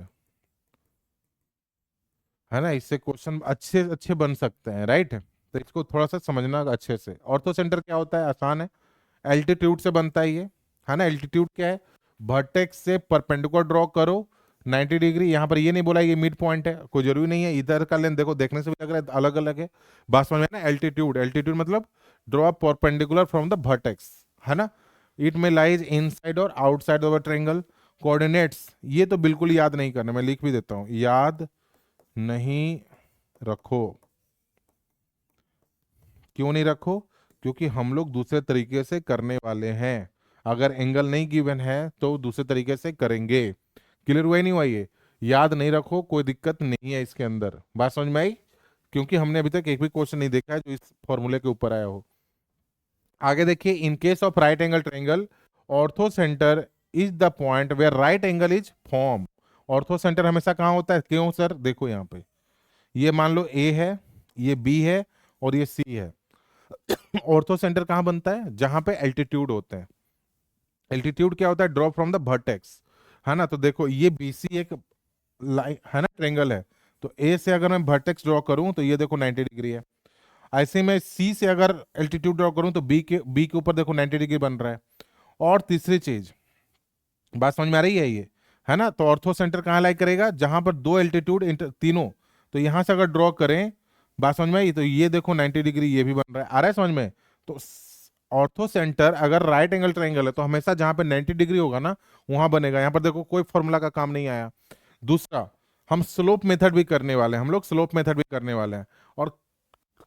है ना? इससे क्वेश्चन अच्छे अच्छे बन सकते हैं, राइट? तो इसको थोड़ा सा समझना अच्छे से। ऑर्थो सेंटर क्या होता है? आसान है, एल्टीट्यूड से बनता है ये, है ना? एल्टीट्यूड क्या है? वर्टेक्स से परपेंडिकुलर ड्रॉ करो 90 डिग्री। यहाँ पर ये नहीं बोला ये मिड पॉइंट है, कोई जरूरी नहीं है इधर का लेंथ, देखो देखने से भी लग रहा है अलग अलग है। बात समझ में है ना। एल्टीट्यूड, एल्टीट्यूड मतलब draw perpendicular from the vertex, है ना। इट में लाइज इनसाइड और outside of the triangle. Coordinates ये तो बिल्कुल याद नहीं करना, मैं लिख भी देता हूं, याद नहीं रखो। क्यों नहीं रखो? क्योंकि हम लोग दूसरे तरीके से करने वाले हैं। अगर एंगल नहीं गिवन है तो दूसरे तरीके से करेंगे। क्लियर हुआ ही नहीं हुआ ये? याद नहीं रखो, कोई दिक्कत नहीं है इसके अंदर। बात समझ में आई? क्योंकि हमने अभी तक एक भी क्वेश्चन नहीं देखा है जो इस फॉर्मूले के ऊपर आया हो। आगे देखिए, in case of right angle triangle, orthocentre is the point where right angle is form. Orthocentre हमेशा कहाँ होता है? क्यों सर? देखो यहाँ पे, ये मान लो ए है, ये बी है और ये सी है। ऑर्थो सेंटर कहाँ बनता है? जहां पे एल्टीट्यूड होते हैं। एल्टीट्यूड क्या होता है? ड्रॉप फ्रॉम द वर्टेक्स, है ना। तो देखो ये बीसी एक लाइन है ना, ट्रेंगल है। तो ए से अगर मैं वर्टेक्स ड्रॉ करूं तो ये देखो 90 डिग्री है। ऐसे में सी से अगर एल्टीट्यूड ड्रॉ करूं तो बी के ऊपर देखो 90 डिग्री बन रहा है। और तीसरी चीज, बात समझ में आ रही है ये, है ना। तो ऑर्थो सेंटर कहाँ लाई करेगा? जहां पर दो एल्टीट्यूड तीनों, तो यहां से अगर ड्रॉ करें, बात समझ में आई, तो ये देखो 90 डिग्री ये भी बन रहा है। आ रहा है समझ में? तो ऑर्थो सेंटर अगर राइट एंगल ट्रायंगल है तो हमेशा जहां पे 90 डिग्री होगा ना वहां बनेगा। यहां पर देखो कोई फॉर्मूला का काम नहीं आया। दूसरा, हम स्लोप मेथड भी करने वाले हैं, हम लोग स्लोप मेथड भी करने वाले हैं। और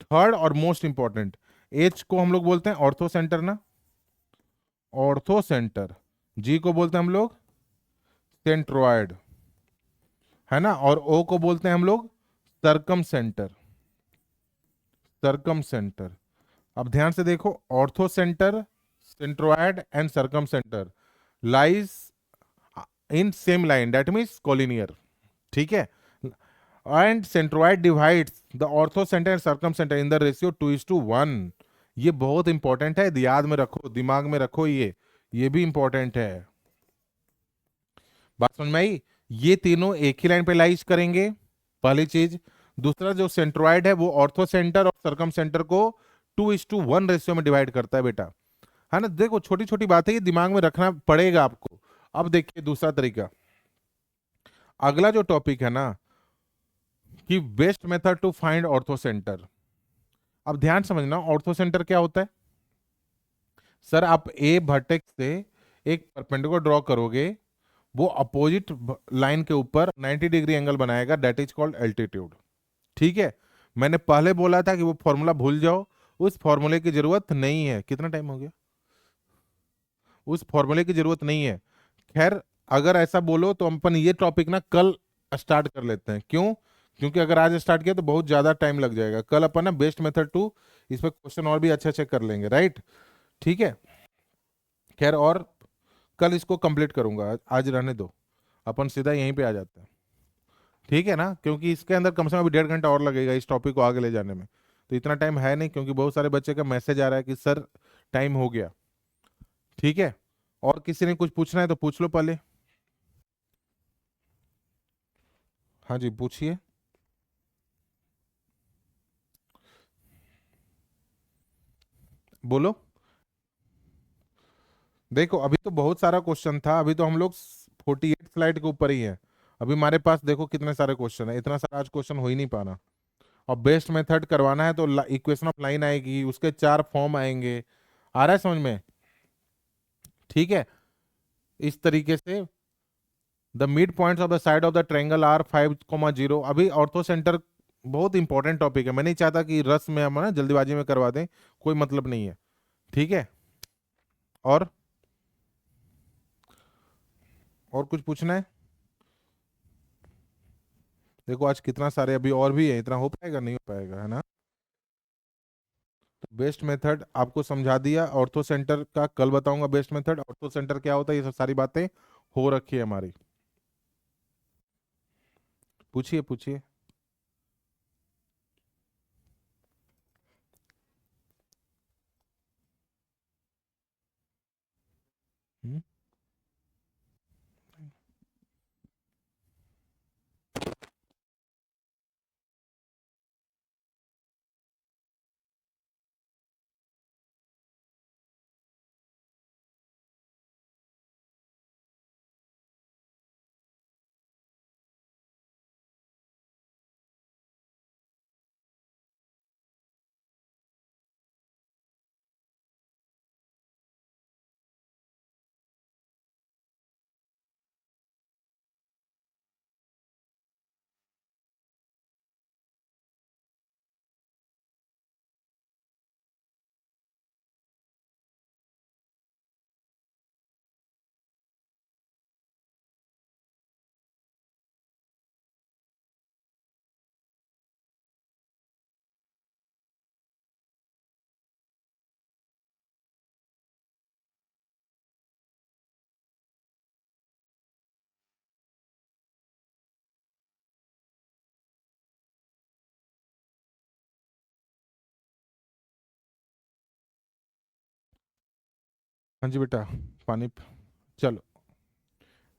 थर्ड और मोस्ट इंपॉर्टेंट, एच को हम लोग बोलते हैं ऑर्थो सेंटर ना, ऑर्थो सेंटर। जी को बोलते हैं हम लोग सेंट्रोइड, है ना। और ओ को बोलते हैं हम लोग सरकम सेंटर, सरकम सेंटर। अब ध्यान से देखो, orthocentre, centroid and circumcentre lies in same line, that means collinear. ठीक है। And centroid divides the orthocentre and circumcentre in the ratio 2:1। ये बहुत इंपॉर्टेंट है, याद में रखो, दिमाग में रखो, ये भी इंपॉर्टेंट है। बात समझ में आई? ये तीनों एक ही लाइन पे लाइज करेंगे, पहली चीज। दूसरा, जो सेंट्रोइड है वो ऑर्थो सेंटर और सरकम सेंटर को 2:1 रेशियो में डिवाइड करता है बेटा, है ना। देखो छोटी छोटी बातें ये दिमाग में रखना पड़ेगा आपको। अब देखिए दूसरा तरीका, अगला जो टॉपिक है ना, कि best method to find orthocentre. अब ध्यान समझना, ऑर्थो सेंटर क्या होता है? सर आप ए वर्टेक्स से एक परपेंडिकुलर ड्रॉ करोगे, वो अपोजिट लाइन के ऊपर 90 डिग्री एंगल बनाएगा, दैट इज कॉल्ड एल्टीट्यूड। ठीक है। मैंने पहले बोला था कि वो फॉर्मूला भूल जाओ, उस फॉर्मूले की जरूरत नहीं है। कितना टाइम हो गया? उस फॉर्मूले की जरूरत नहीं है। खैर, अगर ऐसा बोलो तो हम अपन ये टॉपिक ना कल स्टार्ट कर लेते हैं। क्यों? क्योंकि अगर आज स्टार्ट किया तो बहुत ज्यादा टाइम लग जाएगा। कल अपन ना बेस्ट मेथड टू, इस पर क्वेश्चन और भी अच्छे अच्छे कर लेंगे, राइट। ठीक है। खैर, और कल इसको कंप्लीट करूंगा, आज रहने दो, अपन सीधा यहीं पे आ जाते हैं। ठीक है ना, क्योंकि इसके अंदर कम से कम अभी 1.5 घंटा और लगेगा इस टॉपिक को आगे ले जाने में। तो इतना टाइम है नहीं, क्योंकि बहुत सारे बच्चे का मैसेज आ रहा है कि सर टाइम हो गया। ठीक है। और किसी ने कुछ पूछना है तो पूछ लो पहले। हाँ जी, पूछिए। बोलो। देखो अभी तो बहुत सारा क्वेश्चन था, अभी तो हम लोग 48 स्लाइड के ऊपर ही है। अभी हमारे पास देखो कितने सारे क्वेश्चन है, इतना सारा आज क्वेश्चन हो ही नहीं पाना। और बेस्ट मेथड करवाना है तो इक्वेशन ऑफ लाइन आएगी, उसके 4 फॉर्म आएंगे। आ रहा है समझ में? ठीक है। इस तरीके से the mid points of the side of the triangle are 5,0। अभी ऑर्थो सेंटर बहुत इंपॉर्टेंट टॉपिक है, मैं नहीं चाहता कि रस में हम ना जल्दीबाजी में करवा दें, कोई मतलब नहीं है। ठीक है। और और कुछ पूछना है? देखो आज कितना सारे अभी और भी है, इतना हो पाएगा? नहीं हो पाएगा, है ना। तो बेस्ट मेथड आपको समझा दिया, ऑर्थो सेंटर का कल बताऊंगा। बेस्ट मेथड, ऑर्थो सेंटर क्या होता है, ये सब सारी बातें हो रखी है हमारी। पूछिए पूछिए। हम्म। हाँ जी बेटा, पानी चलो,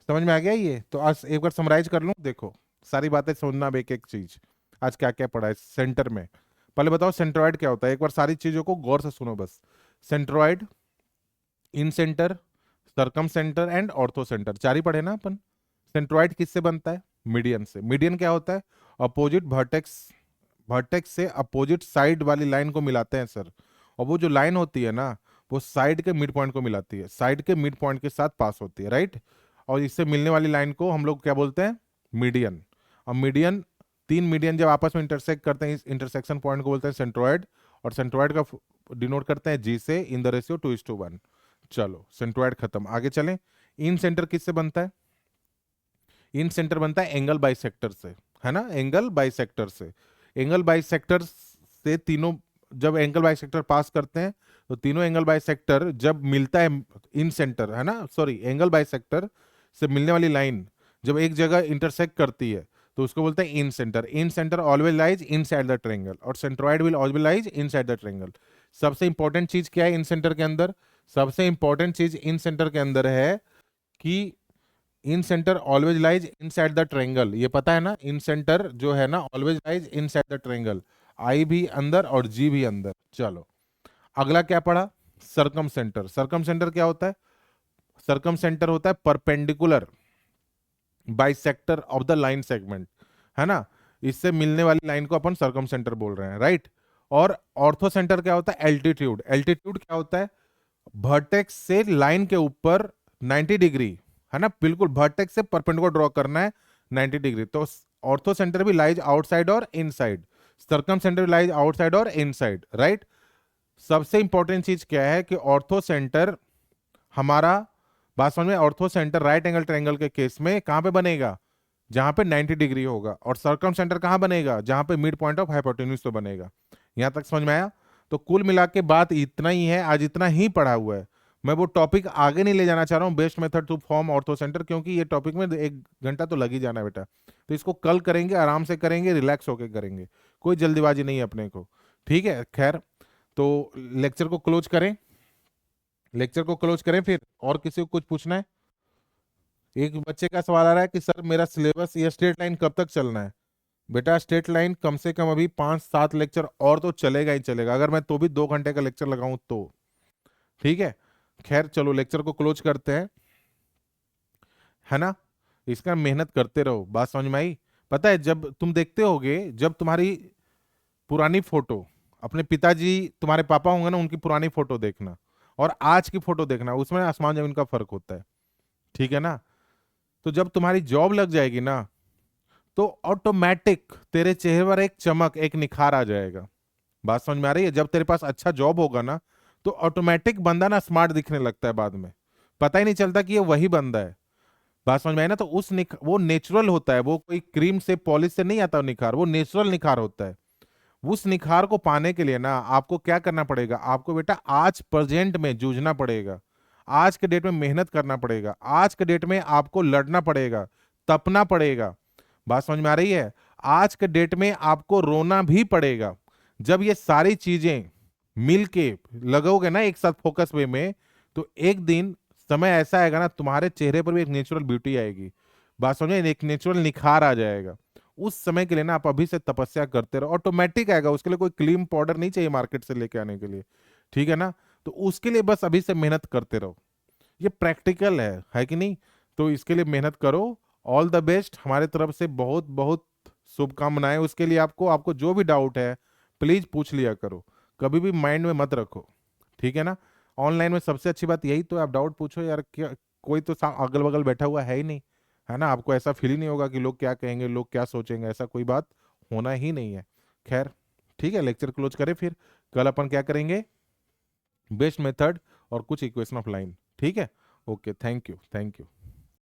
समझ में आ गया ये? तो आज एक बार समराइज कर लूं, देखो सारी बातें सुनना, अब एक एक चीज आज क्या क्या पढ़ा है सेंटर में। पहले बताओ सेंट्रॉइड क्या होता है, एक बार सारी चीजों को गौर से सुनो बस। Centroid, incentre, circumcentre and orthocentre, चार ही पढ़े ना अपन। सेंट्रॉइड किससे बनता है? मीडियन से। मीडियन क्या होता है? अपोजिट वर्टेक्स, वर्टेक्स से अपोजिट साइड वाली लाइन को मिलाते हैं सर। और वो जो लाइन होती है ना, वो साइड के मिड पॉइंट को मिलाती है, साइड के मिड पॉइंट के साथ पास होती है, राइट। और इससे मिलने वाली लाइन को हम लोग क्या बोलते हैं? मीडियन। अब मीडियन, तीन मीडियन जब आपस में इंटरसेक्ट करते हैं, इस इंटरसेक्शन पॉइंट को बोलते हैं सेंट्रॉइड। और सेंट्रॉइड का डिनोट करते हैं जी से, इन द रेशियो 2:1। चलो सेंट्रॉइड खत्म, आगे चलें। इन सेंटर किससे बनता है? इन सेंटर बनता है एंगल बाइसेक्टर से, है ना, एंगल बाइसेक्टर से। एंगल बाइसेक्टर से तीनों जब एंगल बाइसेक्टर पास करते हैं, तो तीनों एंगल बाइसेक्टर जब मिलता है, इन सेंटर है ना, सॉरी, एंगल बाइसेक्टर से मिलने वाली लाइन जब एक जगह इंटरसेक्ट करती है, तो उसको बोलते हैं incentre. Incentre always lies inside the triangle, और centroid will always lies inside the triangle. सबसे इंपॉर्टेंट चीज क्या है इन सेंटर के अंदर? सबसे इंपॉर्टेंट चीज इन सेंटर के अंदर है कि incentre always lies inside the triangle. ये पता है ना, इन सेंटर जो है ना always lies inside the triangle. I भी अंदर और जी भी अंदर। चलो अगला क्या पढ़ा? सरकम सेंटर। सरकम सेंटर क्या होता है? सरकम सेंटर होता है perpendicular bisector of the line segment, है ना। इससे मिलने वाली लाइन को अपन सरकम सेंटर बोल रहे हैं, राइट। और ऑर्थो सेंटर क्या होता है? एल्टीट्यूड। एल्टीट्यूड क्या होता है? वर्टेक्स से लाइन के ऊपर 90 डिग्री, है ना, बिल्कुल वर्टेक्स से परपेंडिकुलर ड्रॉ करना है 90 डिग्री। तो ऑर्थो सेंटर भी लाइज आउटसाइड और इनसाइड, सरकम सेंटर भी लाइज आउटसाइड और इनसाइड, राइट। सबसे इंपॉर्टेंट चीज क्या है कि ऑर्थो सेंटर हमारा, बात समझ में, ortho centre right angle triangle के केस में कहां पे बनेगा? जहां पे 90 डिग्री होगा। और सरकम सेंटर कहां बनेगा? जहां पे मिड पॉइंट ऑफ हाइपोटेन्यूज तो बनेगा। यहां तक समझ में आया? तो कुल मिला के बात इतना ही है, आज इतना ही पढ़ा हुआ है। मैं वो टॉपिक आगे नहीं ले जाना चाह रहा हूँ, best method to form orthocentre, क्योंकि ये टॉपिक में 1 घंटा तो लग ही जाना है बेटा। तो इसको कल करेंगे, आराम से करेंगे, रिलैक्स होके करेंगे, कोई जल्दीबाजी नहीं है अपने को, ठीक है। खैर, तो लेक्चर को क्लोज करें, लेक्चर को क्लोज करें फिर। और किसी को कुछ पूछना है? एक बच्चे का सवाल आ रहा है कि सर मेरा सिलेबस, ये स्ट्रेट लाइन कब तक चलना है? बेटा स्ट्रेट लाइन कम से कम अभी 5-7 लेक्चर और तो चलेगा ही चलेगा, अगर मैं तो भी 2 घंटे का लेक्चर लगाऊं तो, ठीक है। खैर चलो लेक्चर को क्लोज करते हैं, है ना। इसका मेहनत करते रहो, बात समझ में आई? पता है जब तुम देखते होगे, जब तुम्हारी पुरानी फोटो, अपने पिताजी तुम्हारे पापा होंगे ना, उनकी पुरानी फोटो देखना और आज की फोटो देखना, उसमें आसमान जमीन का फर्क होता है, ठीक है ना। तो जब तुम्हारी जॉब लग जाएगी ना, तो ऑटोमेटिक तेरे चेहरे पर एक चमक, एक निखार आ जाएगा। बात समझ में आ रही है? जब तेरे पास अच्छा जॉब होगा ना, तो ऑटोमेटिक बंदा ना स्मार्ट दिखने लगता है बाद में, पता ही नहीं चलता कि ये वही बंदा है। बात समझ में आई ना? तो वो नेचुरल होता है, वो कोई क्रीम से पॉलिश से नहीं आता वो निखार, वो नेचुरल निखार होता है। उस निखार को पाने के लिए ना आपको क्या करना पड़ेगा? आपको बेटा आज प्रेजेंट में जूझना पड़ेगा, आज के डेट में मेहनत करना पड़ेगा, आज के डेट में आपको लड़ना पड़ेगा, तपना पड़ेगा। बात समझ में आ रही है? आज के डेट में आपको रोना भी पड़ेगा। जब ये सारी चीजें मिल के लगोगे ना एक साथ फोकस वे में, तो एक दिन समय ऐसा आएगा ना, तुम्हारे चेहरे पर भी एक नेचुरल ब्यूटी आएगी। बात समझे? एक नेचुरल निखार आ जाएगा। उस समय के लिए ना आप अभी से तपस्या करते रहो, ऑटोमेटिक आएगा। उसके लिए कोई क्रीम पाउडर नहीं चाहिए मार्केट से लेके आने के लिए, ठीक है ना। तो उसके लिए बस अभी से मेहनत करते रहो, ये प्रैक्टिकल है कि नहीं? तो इसके लिए मेहनत करो। ऑल द बेस्ट, हमारे तरफ से बहुत बहुत शुभकामनाएं उसके लिए। आपको आपको जो भी डाउट है प्लीज पूछ लिया करो, कभी भी माइंड में मत रखो, ठीक है ना। ऑनलाइन में सबसे अच्छी बात यही तो है, आप डाउट पूछो यार, क्या कोई तो अगल बगल बैठा हुआ है ही नहीं, है ना। आपको ऐसा फील ही नहीं होगा कि लोग क्या कहेंगे, लोग क्या सोचेंगे, ऐसा कोई बात होना ही नहीं है। खैर ठीक है, लेक्चर क्लोज करें फिर। कल अपन क्या करेंगे? बेस्ट मेथड और कुछ इक्वेशन ऑफ लाइन, ठीक है। Okay, thank you, thank you.